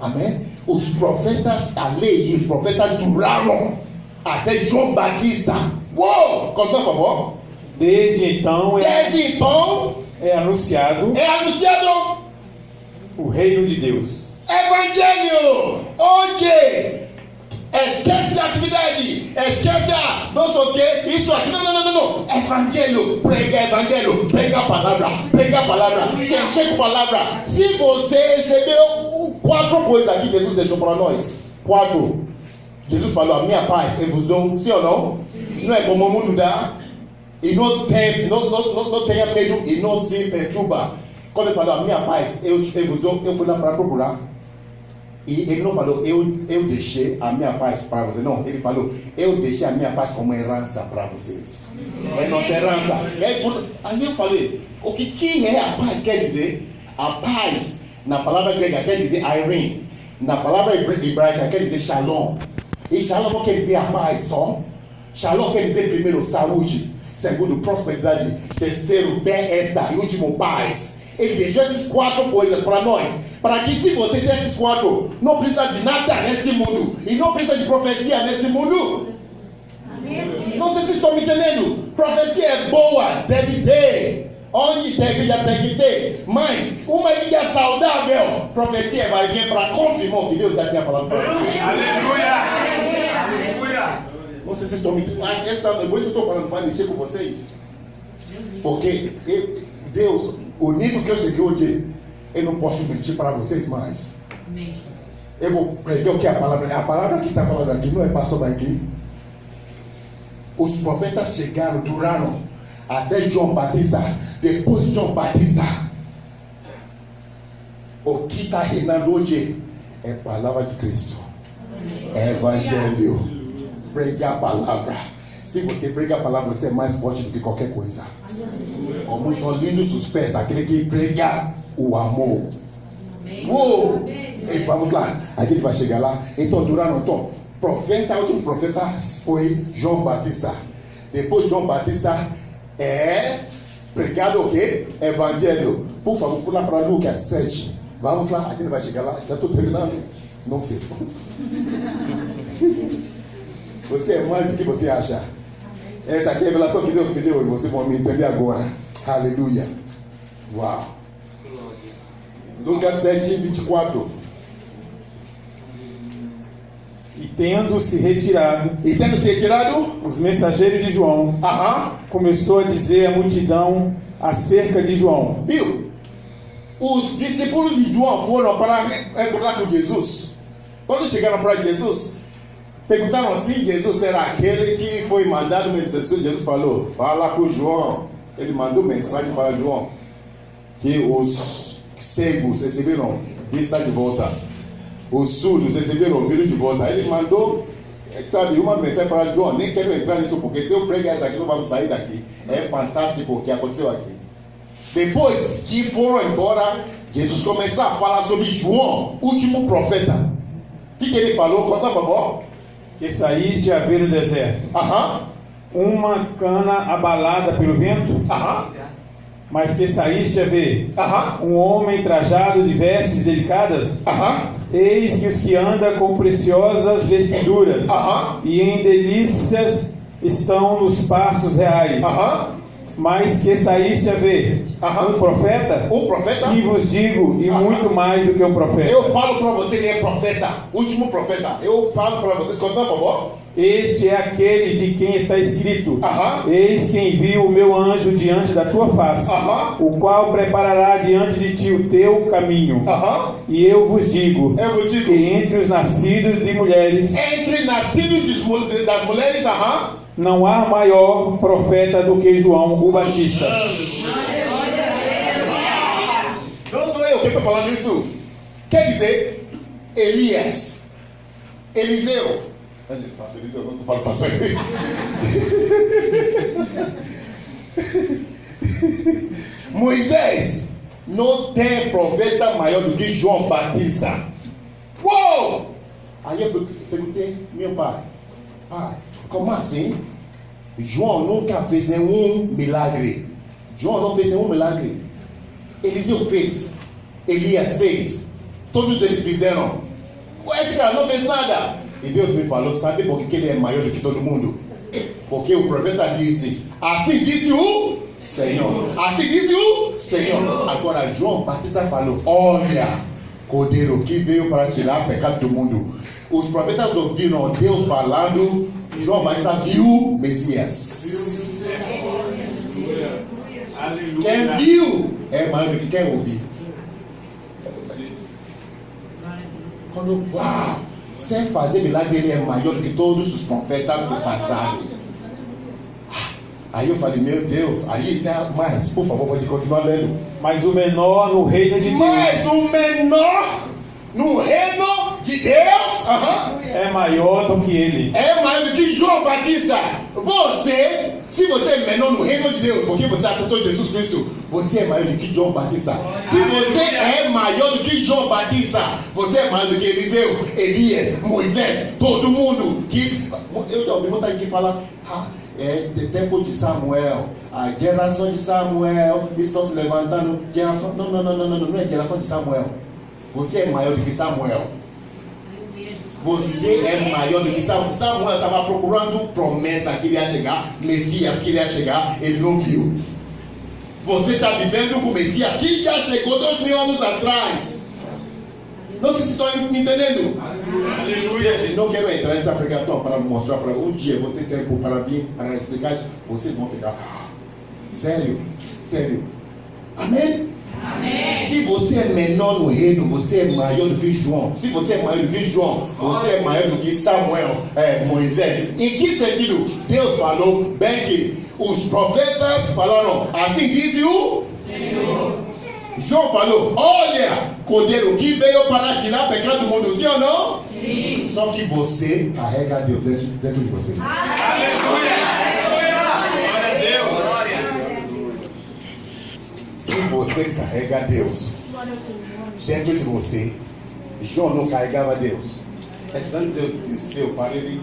Amém? Os profetas, a lei e os profetas duraram até João Batista. Uou! Conta, por favor. Desde então é anunciado. o reino de Deus. Evangelho! Hoje! Esquece a atividade! Esquece a não sei o que, isso aqui. Não. Evangelho! Prega a palavra! Se enche com palavra! Se você recebeu 4 coisas aqui, Jesus deixou para nós. 4. Jesus falou: a minha paz eu vos dou, sim ou não? Não é como o mundo dá. E não tenha medo e não se perturba. Quando ele falou: a minha paz eu vos dou, eu fui lá para procurar. E ele não falou: eu deixei a minha paz para vocês. Não, ele falou: eu deixei a minha paz como herança para vocês. É nossa herança. Aí eu falei: o que é a paz quer dizer? A paz, na palavra grega, quer dizer irene. Na palavra hebraica, quer dizer shalom. E shalom não quer dizer a paz só. Shalom quer dizer, primeiro, saúde. Segundo, prosperidade. Terceiro, bem-estar. E último, paz. Ele deixou essas 4 coisas para nós. Para que, se você tem esses 4, não precisa de nada nesse mundo. E não precisa de profecia nesse mundo. Amém. Não sei se estão me entendendo. Profecia é boa, deve ter. Onde tem igreja tem que ter. Mas uma igreja saudável, profecia vai vir para confirmar o que Deus já tinha falado para você. Aleluia! Não sei se vocês estão me entendendo. Depois eu estou falando, vai mexer com vocês. Porque Deus, o nível que eu cheguei hoje, eu não posso mentir para vocês mais. Eu vou pregar o que é a palavra que está falando aqui não é pastor daqui. Os profetas chegaram, duraram até João Batista. Depois de João Batista, o que está reinando hoje é a palavra de Cristo. É evangelho. Pregar a palavra. Se você prega a palavra, você é mais forte do que qualquer coisa. Como Solino Suspensa, aquele que prega o amor. Uou! E vamos lá, aqui ele vai chegar lá. Então, duraram, o último profeta foi João Batista. Depois de João Batista é pregado o quê? Evangelho. Por favor, pula para Lucas 7. Vamos lá, aqui ele vai chegar lá. Já estou terminando. Não sei. Você é mais do que você acha. Essa aqui é a revelação que Deus me deu e você vai me entender agora. Aleluia. Uau. Lucas 7, 24. E tendo se retirado, os mensageiros de João, começou a dizer à multidão acerca de João. Viu? Os discípulos de João foram para encontrar com Jesus. Quando chegaram para Jesus, perguntaram assim: Jesus era aquele que foi mandado? Jesus falou: fala com João. Ele mandou mensagem para João que os cegos receberam vista de volta, os surdos receberam ouvido de volta. Ele mandou, sabe, uma mensagem para João. Nem quero entrar nisso, porque se eu pregar isso aqui não vamos sair daqui. É fantástico o que aconteceu aqui. Depois que foram embora, Jesus começou a falar sobre João, último profeta. O que ele falou? Conta, por favor. Que saíste a ver no deserto. Uma cana abalada pelo vento. Mas que saíste a ver um homem trajado de vestes delicadas. Eis que os que andam com preciosas vestiduras e em delícias estão nos passos reais. Mas que saíste a ver um profeta? Se vos digo, e muito mais do que um profeta. Eu falo para você, ele é profeta, último profeta. Eu falo para vocês, conta, por favor. Este é aquele de quem está escrito: eis que envio o meu anjo diante da tua face, o qual preparará diante de ti o teu caminho. E eu vos digo que entre os nascidos de mulheres, das mulheres, não há maior profeta do que João o Batista. Não sou eu que estou falando isso. Quer dizer, Elias, Eliseu. Pastor Eliseu, não falo pastor. Moisés, não tem profeta maior do que João Batista. Uou! Aí eu perguntei, meu pai, como assim? João nunca fez nenhum milagre. João não fez nenhum milagre. Eliseu fez, Elias fez, todos eles fizeram. Esse cara não fez nada. E Deus me falou: sabe por que ele é maior do que todo mundo? Porque o profeta disse: assim disse o Senhor. Assim disse o Senhor. Agora João Batista falou: olha, Cordeiro que veio para tirar o pecado do mundo. Os profetas ouviram Deus falando, João Batista viu o Messias. Quem viu é maior do que quem ouviu. Quando, uau, sem fazer milagre, ele é maior do que todos os profetas do passado. Aí eu falei, meu Deus, aí tem mais, por favor, pode continuar lendo. Mas o menor no reino de Deus. Mas o menor no reino de Deus é maior do que ele. É maior do que João Batista. Você, se você é menor no reino de Deus, porque você aceitou Jesus Cristo, você é maior do que João Batista. Se você é maior do que João Batista, você é maior do que Eliseu, Elias, Moisés, todo mundo. Eu já ouvi muita gente que fala, do tempo de Samuel, a geração de Samuel estão se levantando. Não é geração de Samuel. Você é maior do que Samuel. Você é maior do que Samuel. Samuel estava procurando promessa que iria chegar, Messias que iria chegar, ele não viu. Você está vivendo com o Messias que já chegou 2000 anos atrás. Não sei se estão entendendo. Aleluia. Não quero entrar nessa pregação para mostrar para um dia, vou ter tempo para vir para explicar isso. Vocês vão ficar sério. Amém? Amém. Se você é menor no reino, você é maior do que João. Se você é maior do que João, você é maior do que Samuel, Moisés. Em que sentido? Deus falou bem que os profetas falaram, assim diz o Senhor. João falou, olha, Cordeiro que veio para tirar o pecado do mundo, sim ou não? Sim. Só que você carrega Deus dentro de você. Aleluia! Glória a Deus! Se você carrega Deus dentro de você, João não carregava Deus. Esse ano eu falei de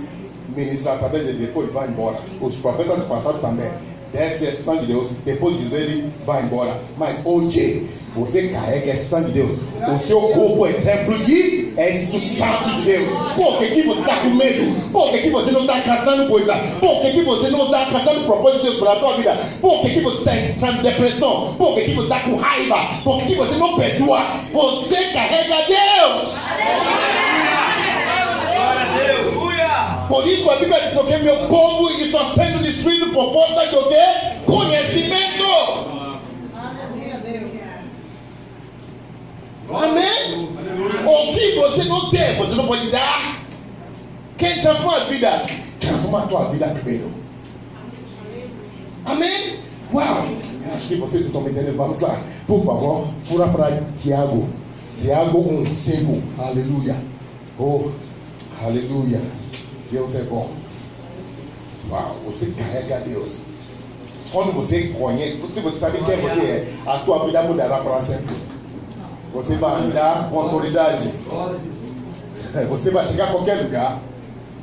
ministrar através dele, depois vai embora. Os profetas do passado também. Desce a expressão de Deus, depois de dizer ele vai embora. Mas hoje você carrega a expressão de Deus. O seu corpo é templo de Espírito Santo de Deus. Por que você está com medo? Por que você não está caçando coisa? Por que você não está caçando propósito de Deus para a tua vida? Por que você está entrando em depressão? Por que você está com raiva? Por que você não perdoa? Você carrega Deus. Por isso a Bíblia diz que meu povo está sendo destruído por falta de quê? Conhecimento. Amém? O que você não tem, você não pode dar. Quem transforma as vidas? Transforma a tua vida primeiro. Amém? Uau! Acho que vocês estão me entendendo. Vamos lá. Por favor, fura para Tiago. Tiago 1:5. Aleluia. Oh, aleluia. Deus é bom. Uau, você carrega Deus. Quando você conhece, se você sabe quem você é, a tua vida mudará para sempre. Você vai andar com autoridade. Você vai chegar a qualquer lugar.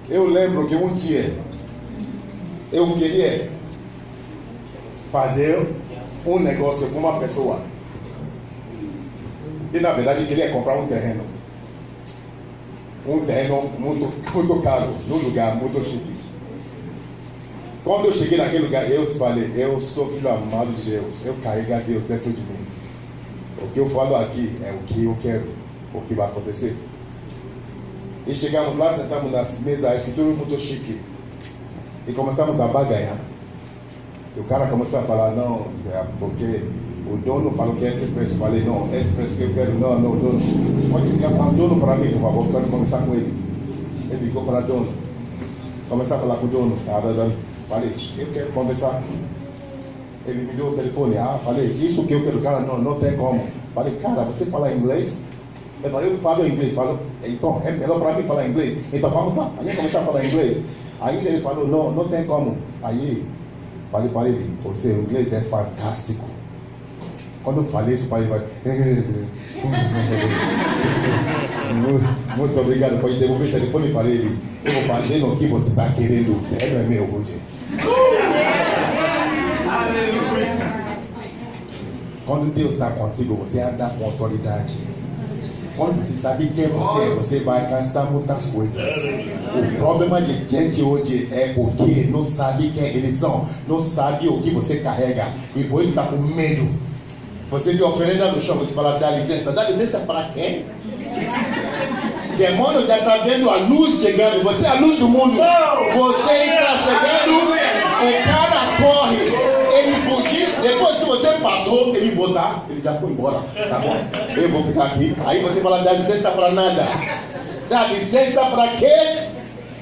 Eu lembro que um dia eu queria fazer um negócio com uma pessoa. E na verdade eu queria comprar um terreno. Um terreno muito caro, num lugar muito chique. Quando eu cheguei naquele lugar, eu falei, eu sou filho amado de Deus. Eu carrego a Deus dentro de mim. O que eu falo aqui é o que eu quero, o que vai acontecer. E chegamos lá, sentamos nas mesas, a escritura muito chique. E começamos a baganhar. E o cara começou a falar, não, porque o dono falou que é esse preço. Falei, não, esse preço que eu quero, não, dono. Pode ligar para o dono para mim, por favor, quero conversar com ele. Ele ligou para o dono. Começar a falar com o dono. Falei, eu quero conversar. Ele me deu o telefone, falei, isso que eu quero, cara, não tem como. Falei, cara, você fala inglês? Ele falou, eu falo inglês. Falei, então é melhor para mim falar inglês. Então vamos lá, a gente começar a falar inglês. Aí ele falou, não tem como. Aí, falei para ele, o seu inglês é fantástico. Quando eu falei isso, falei, muito obrigado por devolver o telefone e falei, eu vou fazer no que você está querendo, o terreno é meu hoje. Quando Deus está contigo, você anda com autoridade. Quando você sabe quem você é, você vai alcançar muitas coisas. O problema de gente hoje é o que não sabe quem eles são, não sabe o que você carrega, e por isso está com medo. Você de oferenda no chão, você fala, dá licença para quem? O demônio já está vendo a luz chegando, você é a luz do mundo. Você está chegando, o cara corre, ele fugiu, depois que você passou, ele voltar, ele já foi embora, tá bom? Eu vou ficar aqui. Aí você fala, dá licença para nada. Dá licença para quê?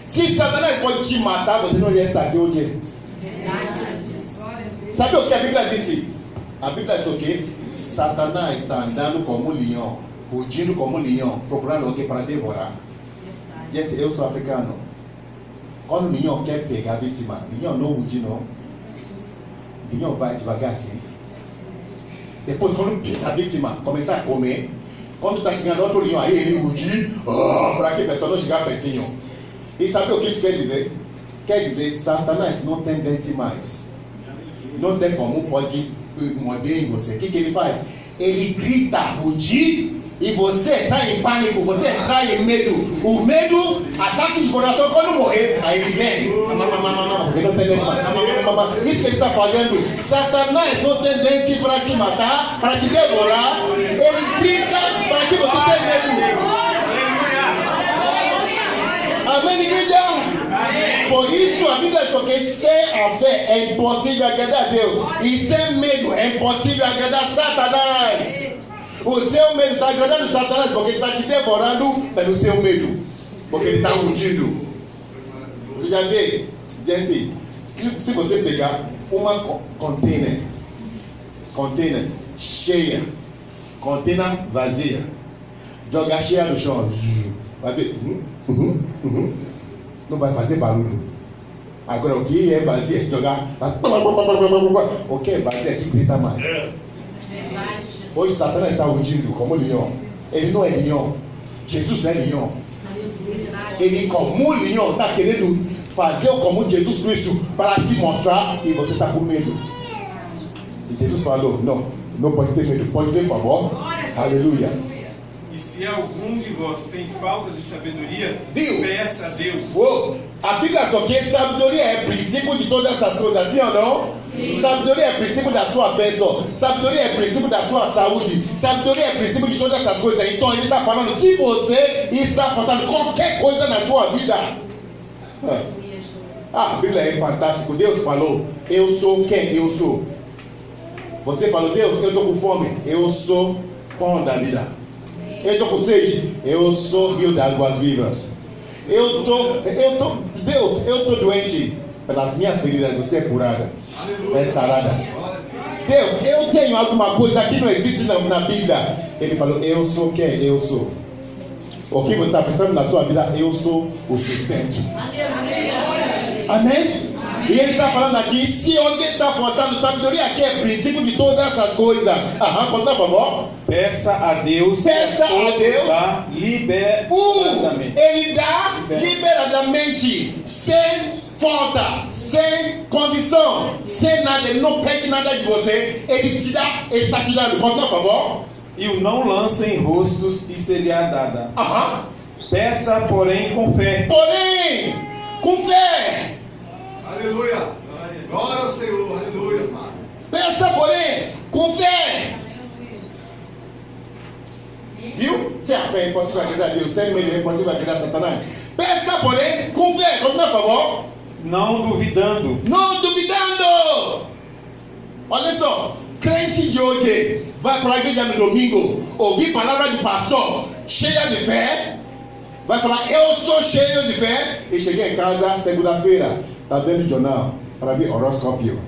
Se Satanás pode te matar, você não ia estar aqui hoje. Sabe o que a Bíblia disse? A Bíblia diz o quê? Satanás está andando como um leão, rugindo como um leão, procurando alguém para devorar. Gente, eu sou africano. Quando o leão quer pegar a vítima, o leão não ruge não. O leão vai devagar assim. Depois, quando pega a vítima, começa a comer. Quando está chegando outro leão, aí ele ruge, para que a pessoa não chegar pertinho. E sabe o que isso quer dizer? Quer dizer, Satanás não tem dente mais. Não tem como pode morder em você. O que ele faz? Ele grita, rugir, e você entra em pânico, você entra em medo. O medo ataca o coração quando morrer. Aí ele vem. Ele não tem dente mais. Isso que ele está fazendo. Satanás não tem dente para te matar, para te devorar. Ele grita para que você tenha medo. Amém, igreja? Por isso a Bíblia diz que sem a fé é impossível agradar a Deus. E sem medo é impossível agradar Satanás. O seu medo está agradando Satanás porque ele está te devorando pelo seu medo. Porque ele está rugindo. Você já vê? Gente, se você pegar uma container cheia, container vazia, jogar cheia no chão, vai ver, não vai fazer barulho. Agora o que é vazio é jogar. O que é vazio é que grita mais. Hoje Satanás está rugindo como leão. Ele não é leão. Jesus é leão. Ele como leão está querendo fazer como Jesus Cristo para se mostrar e você está com medo. E Jesus falou, não pode ter medo, pode ter favor. Aleluia. E se algum de vós tem falta de sabedoria, peça a Deus. A Bíblia só que sabedoria é princípio de todas essas coisas, sim ou não? Sim. Sabedoria é princípio da sua bênção. Sabedoria é princípio da sua saúde. Sabedoria é princípio de todas essas coisas. Então ele está falando, se você está faltando qualquer coisa na tua vida. A Bíblia é fantástico. Deus falou, eu sou quem eu sou. Você falou, Deus, eu estou com fome. Eu sou pão da vida. Eu estou com sede, eu sou rio de águas vivas. Deus, eu estou doente. Pelas minhas feridas você é curada, é sarada. Deus, eu tenho alguma coisa que não existe na Bíblia. Ele falou, eu sou quem eu sou. O que você está pensando na tua vida, eu sou o sustento. Amém? E ele está falando aqui, se alguém está faltando sabedoria, aqui é princípio de todas essas coisas. Por favor. Peça a Deus. Peça a Deus. Dá liberadamente. Ele dá liberadamente, sem falta, sem condição, sem nada. Ele não pede nada de você. Ele te dá, ele está te dando. Por favor. E o não lança em rostos e seria dada. Peça, porém, com fé. Porém, com fé. Aleluia. Glória ao Senhor. Aleluia. Peça, porém, com fé. Viu? Sem a fé é impossível agradar a Deus. Sem medo é impossível agradar a Satanás. Peça, porém, com fé. Por favor. Não duvidando. Não duvidando. Olha só. Crente de hoje vai para a igreja no domingo, ouvir palavra de pastor cheia de fé. Vai falar, eu sou cheio de fé. E cheguei em casa segunda-feira. Está vendo o jornal para ver horóscopio.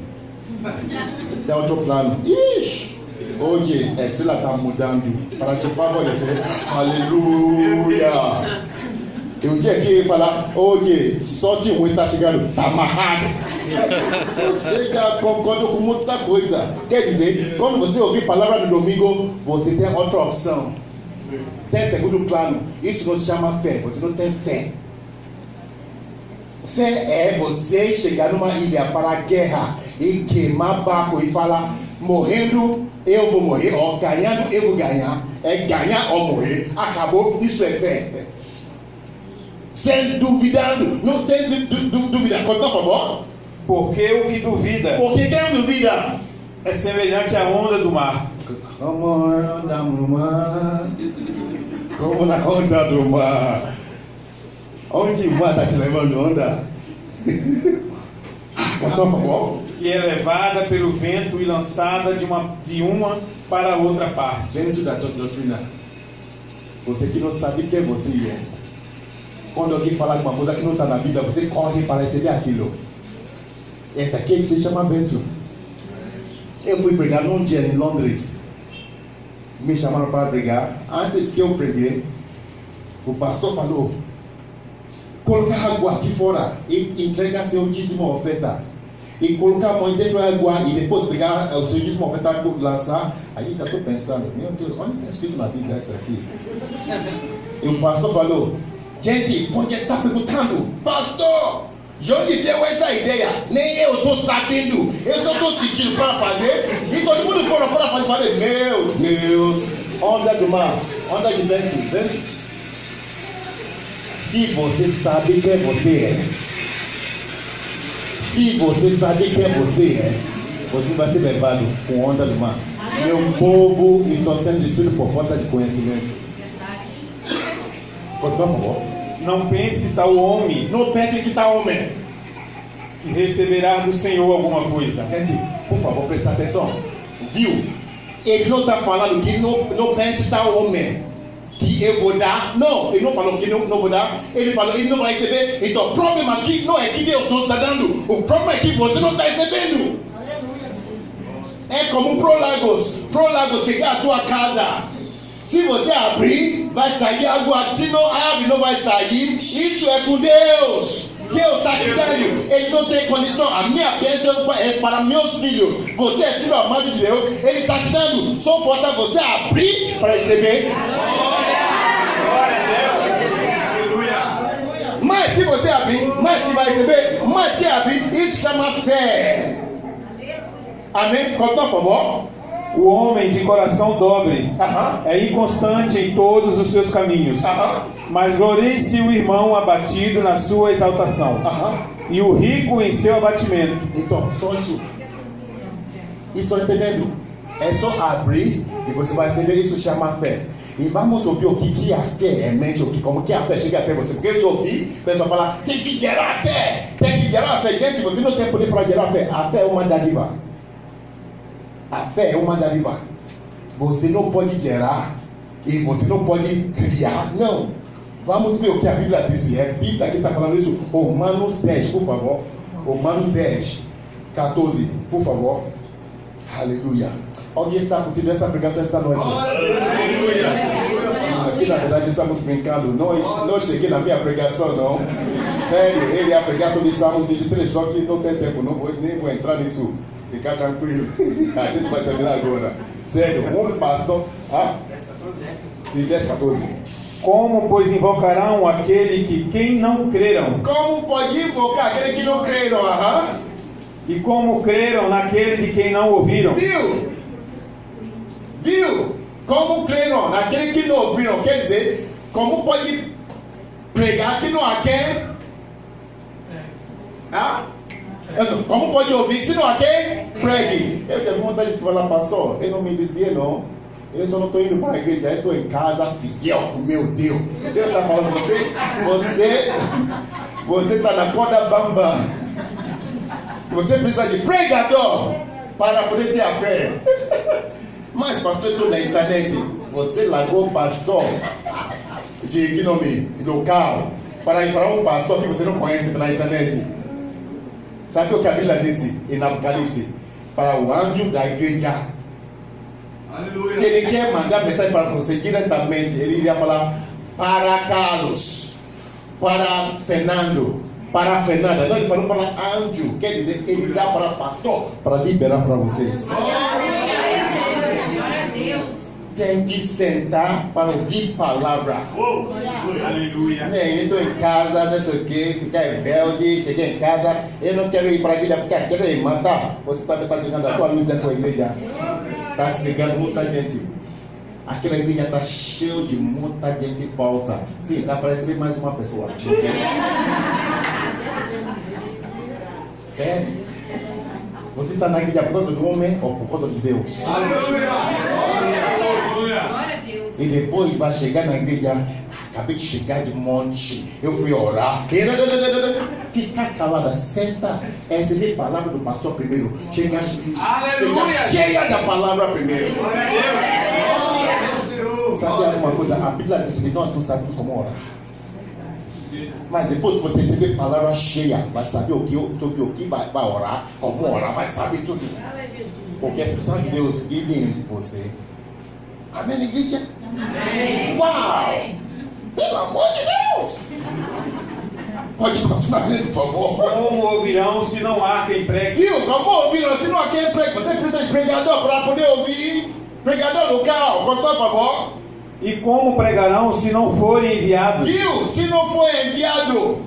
Tem outro plano. Ixi, hoje a estrela está mudando para te favorecer. Aleluia. E o dia que ele falar, hoje sorte ruim está chegando, está amarrado. Você já concorda com muita coisa. Quer dizer, quando você ouvir palavra no domingo, você tem outra opção. Tem segundo plano. Isso não se chama fé. Você não tem fé. Fé é você chegar numa ilha para a guerra e queimar barco e falar, morrendo eu vou morrer, ou ganhando eu vou ganhar. É ganhar ou morrer. Acabou. Isso é fé. Sem duvidando. Não sem duvidar. Conta, por favor. Porque o que duvida. Porque quem duvida é semelhante à onda do mar, Como onda do mar, como na onda do mar. Onde o mar está te levando onda? Por favor. E é levada pelo vento e lançada de uma para outra parte. Vento da doutrina. Você que não sabe quem você é. Quando alguém fala alguma coisa que não está na Bíblia, você corre para receber aquilo. Esse aqui se chama vento. Eu fui pregar num dia em Londres. Me chamaram para pregar. Antes que eu preguei, o pastor falou: colocar água aqui fora e entregar seu dízimo oferta. E colocar a mão dentro da água e depois pegar o seu dízimo oferta e lançar. Aí eu estou pensando, meu Deus, onde está escrito na Bíblia isso aqui? E o pastor falou: gente, pode estar perguntando, pastor, de onde veio essa ideia? Nem eu estou sabendo, eu só estou sentindo para fazer. E todo mundo fora para fazer. Meu Deus, onda do mar, onda de vento. Se você sabe quem você é, se você sabe quem você é, você vai ser levado com onda do mar. Meu povo está sendo destruído por falta de conhecimento. Por favor. Não pense tal homem. Não pense que tal homem Que receberá do Senhor alguma coisa. Gente, por favor, presta atenção. Viu? Ele não está falando que não pense tal homem que eu vou dar. Não, ele não falou que não vou dar. Ele falou que ele não vai receber. Então o problema aqui não é que Deus não está dando. O problema é que você não está recebendo. É como um Prolagos. Prolagos chegar à tua casa. Se você abrir, vai sair água. Se não abre, não vai sair. Isso é com Deus. Deus está te dando. Ele não tem condição. A minha bênção é para meus filhos. Você é filho amado de Deus. Ele está te dando. Só falta você abrir para receber. Mais que você abrir, mais que vai receber, mais que abrir, isso chama fé. Amém? Conta, por favor. O homem de coração dobre é inconstante em todos os seus caminhos, mas glorie-se o irmão abatido na sua exaltação, e o rico em seu abatimento. Então, só isso. Estou entendendo? É só abrir e você vai receber. Isso chama fé. E vamos ouvir o que a fé é mente, como que a fé chega até você. Porque eu ouvi o pessoal falar: tem que gerar fé, tem que gerar fé. Gente, você não tem poder para gerar fé. A fé é uma dádiva. A fé é uma dádiva. Você não pode gerar e você não pode criar. Não. Vamos ver o que a Bíblia diz. É a Bíblia que está falando isso. Romanos 10, por favor. Romanos 10, 14, por favor. Aleluia. Alguém está curtindo essa pregação esta noite? Aqui na verdade estamos brincando. Não cheguei na minha pregação, não. Sério, ele ia pregar sobre Salmos 23, só que não tem tempo. Nem vou entrar nisso. Fica tranquilo. A gente vai terminar agora. Sério, um pastor. 10, 14. Como, pois, invocarão aquele que quem não creram? Como pode invocar aquele que não creram? E como creram naquele de quem não ouviram? Viu? Como creram naquele que não ouviram? Quer dizer, como pode pregar que não há quem? Como pode ouvir se não há quem? Pregue. Eu tenho vontade de falar: pastor, eu não me desviei não. Eu só não estou indo para a igreja, eu estou em casa fiel com meu Deus. Deus está falando com você. Você está na corda bamba. Você precisa de pregador para poder ter a fé. Mas pastor, eu estou na internet. Você largou o pastor de nome local para ir para um pastor que você não conhece pela internet. Sabe o que a Bíblia disse em Apocalipse? Para o anjo da igreja. Aleluia. Se ele quer mandar mensagem para você diretamente, ele iria falar: para Carlos, para Fernando, para Fernanda. Não, ele falou para anjo. Quer dizer, ele dá para pastor para liberar para vocês. Tem que sentar para ouvir palavra. Aleluia. Eu estou em casa, não sei o que, ficar rebelde, cheguei em casa, eu não quero ir para a igreja porque eu quero ir matar. Você está jogando a tua luz da tua igreja. Está cegando muita gente. Aquela igreja está cheia de muita gente falsa. Sim, dá para receber mais uma pessoa. Sério? Você está na igreja por causa do homem ou por causa de Deus? Aleluia! E depois vai chegar na igreja. Acabei de chegar de monte. Eu fui orar. Ficar calada, senta, receber a palavra do pastor primeiro. Chega cheia da palavra primeiro. Sabe alguma coisa? A Bíblia diz que nós não sabemos como orar. Mas depois que você receber a palavra cheia, vai saber o que vai orar, como orar, vai saber tudo. Porque a expressão de Deus vive em você. Amém, igreja? Amém. Uau! Pelo amor de Deus! Pode continuar lendo, por favor. Como ouvirão se não há quem pregue? Viu? Como ouvirão se não há quem pregue? Você precisa de pregador para poder ouvir. Pregador local, por favor. E como pregarão se não forem enviados? Viu? Se não for enviado.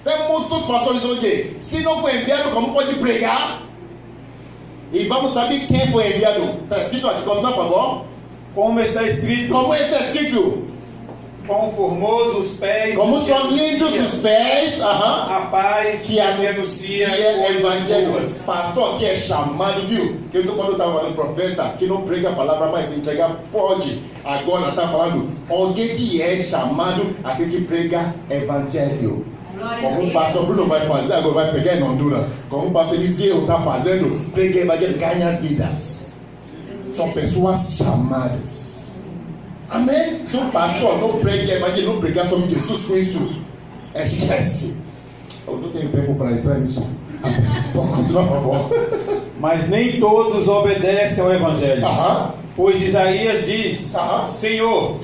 Tem muitos pastores hoje. Se não for enviado, como pode pregar? E vamos saber quem foi enviado. Está escrito aqui, por favor. Como está escrito? Como está escrito? Quão formosos os pés. Como são lindos os pés. A paz que anuncia o evangelho. Pastor que é chamado, viu? Que quando eu estava falando profeta, que não prega a palavra, mas entregar pode. Agora está falando alguém que é chamado, aquele que prega evangelho. Como o pastor Bruno vai fazer, agora vai pregar em Honduras. Como o pastor Eliseu está fazendo, prega evangelho, ganha as vidas. São pessoas chamadas. Amém? Se um pastor não prega evangelho, não pregar sobre Jesus Cristo, esquece. Eu não tenho tempo para entrar nisso. Pode continuar, por favor. Mas nem todos obedecem ao evangelho. Pois Isaías diz: Senhor,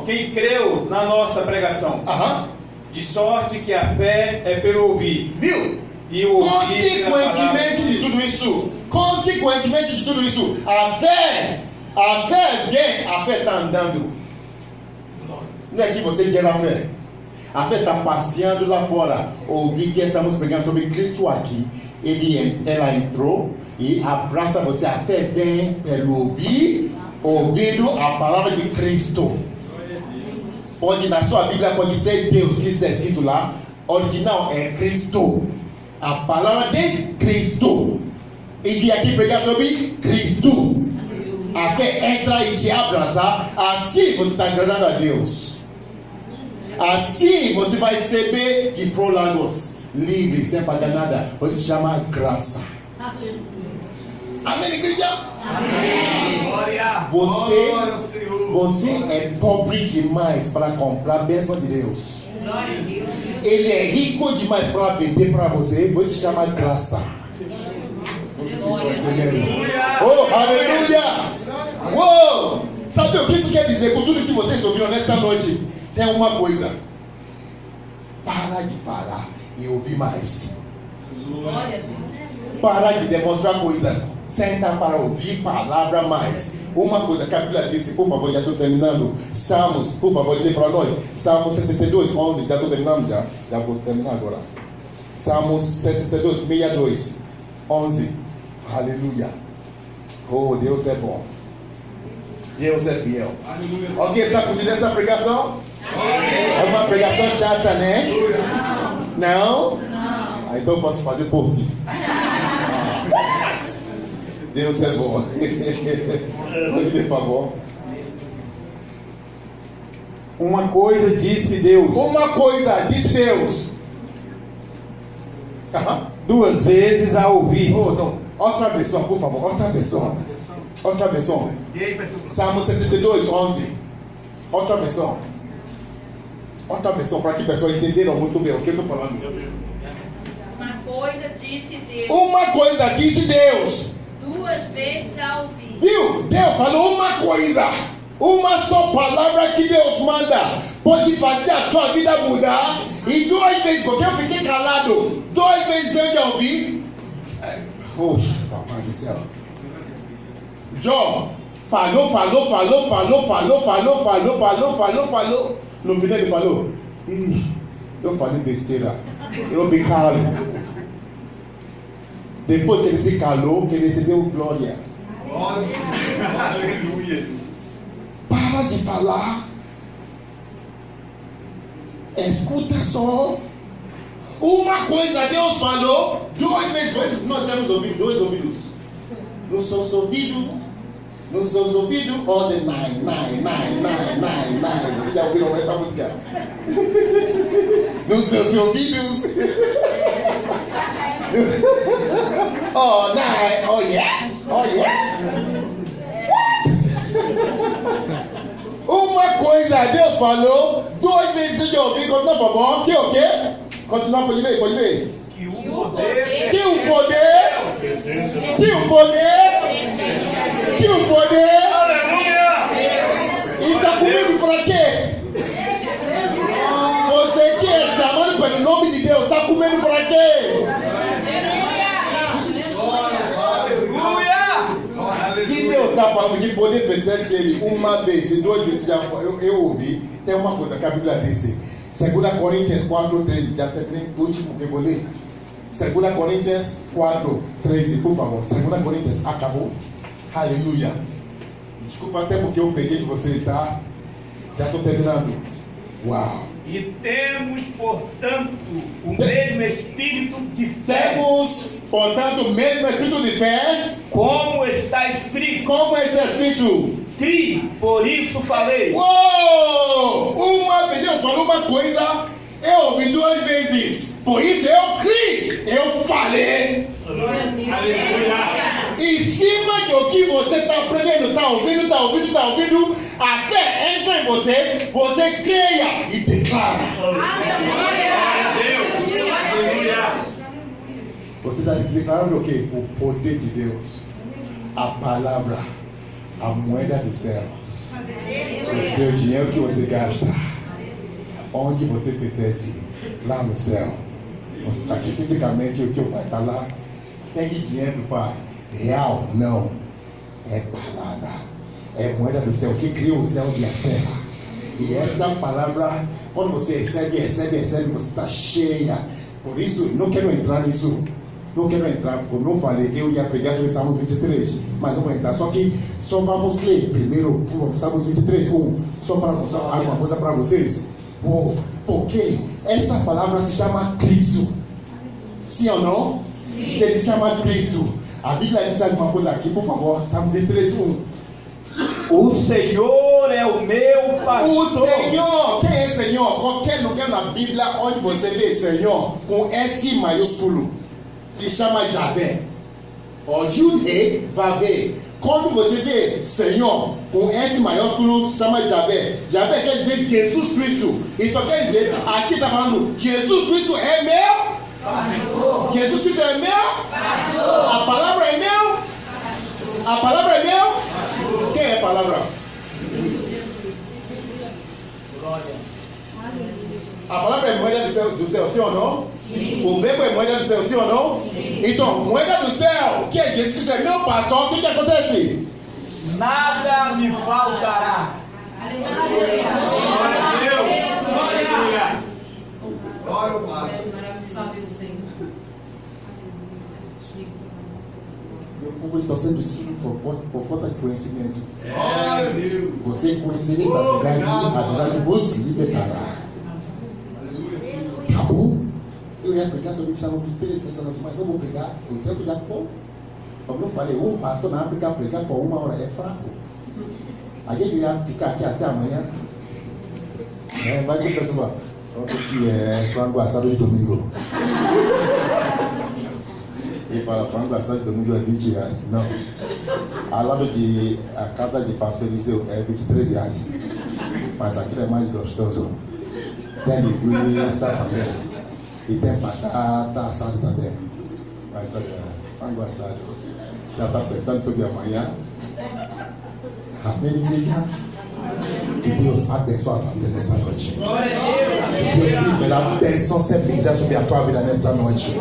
quem creu na nossa pregação? De sorte que a fé é pelo ouvir. Viu? E o consequentemente de tudo isso, a fé está andando. Não é que você gera a fé. A fé está passeando lá fora. Ouvi que estamos pregando sobre Cristo aqui. Ela entrou e abraça você. A fé vem pelo ouvindo a palavra de Cristo. Pode, na sua Bíblia pode ser Deus, que está escrito lá. Original é Cristo. A palavra de Cristo. E de aqui pregar sobre Cristo. A fé entra e te abraça. Assim você está agradando a Deus. Assim você vai receber de prólogos livre, sem pagar nada. Você se chama graça. Amém, igreja? Amém. Você é pobre demais para comprar a bênção de Deus. Ele é rico demais para vender para você. Você se chama graça. Oh, aleluia! Uou! Sabe o que isso quer dizer? Por tudo que vocês ouviram nesta noite, tem uma coisa: para de falar e ouvir mais. Para de demonstrar coisas, senta para ouvir palavra mais. Uma coisa que a Bíblia disse, por favor, já estou terminando. Salmos, por favor, lê para nós. Salmos 62, 11, já estou terminando já vou terminar agora. Salmos 62, 62, 11. Aleluia. Oh, Deus é bom. Deus é fiel. Alguém está curtindo essa pregação? É uma pregação chata, né? Não? Então eu posso fazer por si. Deus é bom. Pode ver, por favor. Uma coisa disse Deus. Uma coisa disse Deus. Duas vezes a ouvir. Oh, não. Outra versão, por favor. Outra versão. Outra versão. Salmo 62, 11. Outra versão. Outra versão, para que pessoas entenderam muito bem o que eu estou falando. Uma coisa disse Deus. Uma coisa disse Deus. Duas vezes a ouvir. Viu? Deus falou uma coisa. Uma só palavra que Deus manda pode fazer a tua vida mudar. E duas vezes, porque eu fiquei calado, duas vezes eu já ouvi. Poxa, papai do céu. Jó falou. No final ele falou: eu falei besteira, eu me calo. Depois que ele se calou, que ele recebeu glória. Aleluia. Para de falar. Escuta só. Uma coisa Deus falou, duas vezes. Nós temos ouvido, dois ouvidos. Nossos ouvidos Não seus ouvidos, all the nine. Vocês já ouviram essa música? Nos seus ouvidos. Oh, nine. Oh, yeah. Uma coisa Deus falou, 2 vezes eu ouvi, continua por bom, que o quê? Continua, pode ler. Que o poder. Aleluia! E está comigo para quê? Você que é chamado pelo nome de Deus, está comendo para quê? Se Deus está falando que poder pertence a Ele uma vez e 2 vezes, eu ouvi, tem uma coisa que a Bíblia diz. 2 Coríntios 4:13, já terminei o último que eu vou ler. 2 Coríntios 4:13, por favor. 2 Coríntios, acabou. Aleluia. Desculpa até porque eu peguei de vocês, tá? Já estou terminando. Uau. E temos, portanto, o mesmo espírito de fé. Temos, portanto, o mesmo espírito de fé. Como está escrito. Como está escrito? Crie, por isso falei. Uou! Deus falou uma coisa, eu ouvi 2 vezes. Por isso eu criei, eu falei. Aleluia. Em cima do que você está aprendendo, está ouvindo, a fé entra em você, você creia e declara. Você está declarando o quê? O poder de Deus, a palavra, a moeda dos céus, o seu dinheiro que você gasta, onde você pertence, lá no céu. Aqui fisicamente o teu pai está lá, pegue dinheiro do pai. Real, não. É palavra. É moeda do céu que criou o céu e a terra. E esta palavra, quando você recebe, você está cheia. Por isso, não quero entrar nisso. Porque não falei, eu ia pregar sobre Salmos 23. Mas não vou entrar. Só que só vamos ler primeiro Salmos 23, 1. Só para mostrar alguma coisa para vocês. Porque essa palavra se chama Cristo. Sim ou não? Sim. Ele se chama Cristo. A Bíblia diz alguma coisa aqui, por favor. Salmo 23, 1. O Senhor é o meu pastor. O Senhor, quem é Senhor? Qualquer lugar na Bíblia onde você vê Senhor com S maiúsculo se chama Javé. Ou Yud-He, Vavé. Quando você vê Senhor com S maiúsculo se chama Javé. Javé quer dizer Jesus Cristo. Então quer dizer, aqui está falando, Jesus Cristo é meu pastor. Jesus Cristo é meu pastor. A palavra é meu pastor. A palavra é meu pastor. Quem é a palavra? A palavra é moeda do céu, sim ou não? Sim. O verbo é moeda do céu, sim ou não? Sim. Então, moeda do céu, que é Jesus Cristo é meu pastor, o que acontece? Nada me faltará. Glória a Deus. Glória ao Pai. Meu povo está sendo destruído por falta de conhecimento. Glória a Deus. Você conhecereis a verdade você libertará. Acabou? Eu ia pregar sobre isso, muito interessante, mas não vou pregar, o tempo já foi. Como eu falei, um pastor na África pregar por 1 hora é fraco. A gente ia ficar aqui até amanhã. Vai ver, pessoal, que é frango assado de domingo. E fala, frango assado de domingo é 20 reais. Não. Ao lado de a casa de pastor Eliseu é 23 reais. Mas aquilo é mais gostoso. Tem linguiça também. E tem batata assada também. Mas frango assado. Já está pensando sobre amanhã? Amém, igreja? Que Deus abençoe a tua vida nessa noite. Que Deus libere a bênção servida sobre a tua vida nessa noite.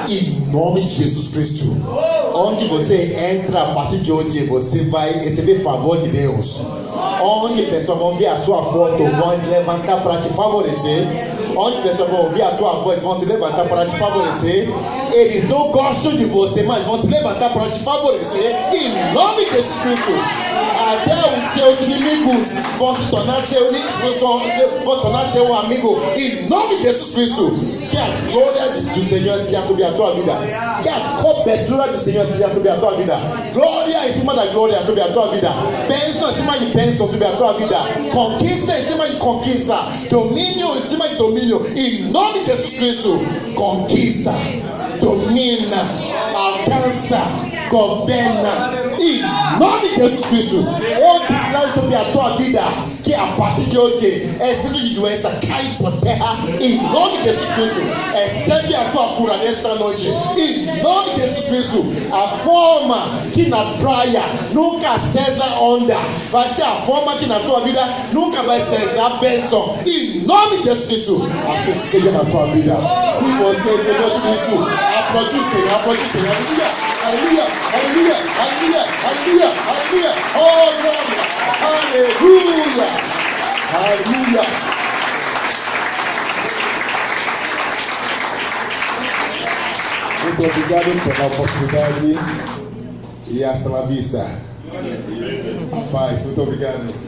Em nome de Jesus Cristo. Onde você entra a partir de hoje, você vai receber favor de Deus. Onde pessoas vão ver a sua foto, vão levantar para te favorecer. Onde pessoas vão ouvir a tua voz, vão se levantar para te favorecer. Eles não gostam de você, mas vão se levantar para te favorecer. Em nome de Jesus Cristo. Até os seus inimigos vão se tornar seu amigo. Em nome de Jesus Cristo. Que a glória do Senhor seja sobre a tua vida. Que a cobertura do Senhor seja sobre a tua vida. Glória em cima da glória sobre a tua vida. Bênção em cima de bênção sobre a tua vida. Conquista em cima de conquista. Domínio em cima de domínio. Em nome de Jesus Cristo. Conquista, domina, alcança, governa. Em nome de Jesus Cristo. Eu declaro sobre a tua vida que a partir de hoje, espírito de doença cai por terra. Em nome de Jesus Cristo. Recebe a tua cura nesta noite. Em nome de Jesus Cristo. A forma que na praia nunca cessa onda, vai ser a forma que na tua vida nunca vai cessar bênção. Em nome de Jesus Cristo. Assim seja na tua vida. Se você recebeu tudo isso, aplaude o Senhor, aplaude o Senhor. Aleluia, aleluia, aleluia, aleluia, aleluia. Oh, glória. Aleluia. Aleluia. Muito obrigado pela oportunidade e hasta la vista. A paz, muito obrigado.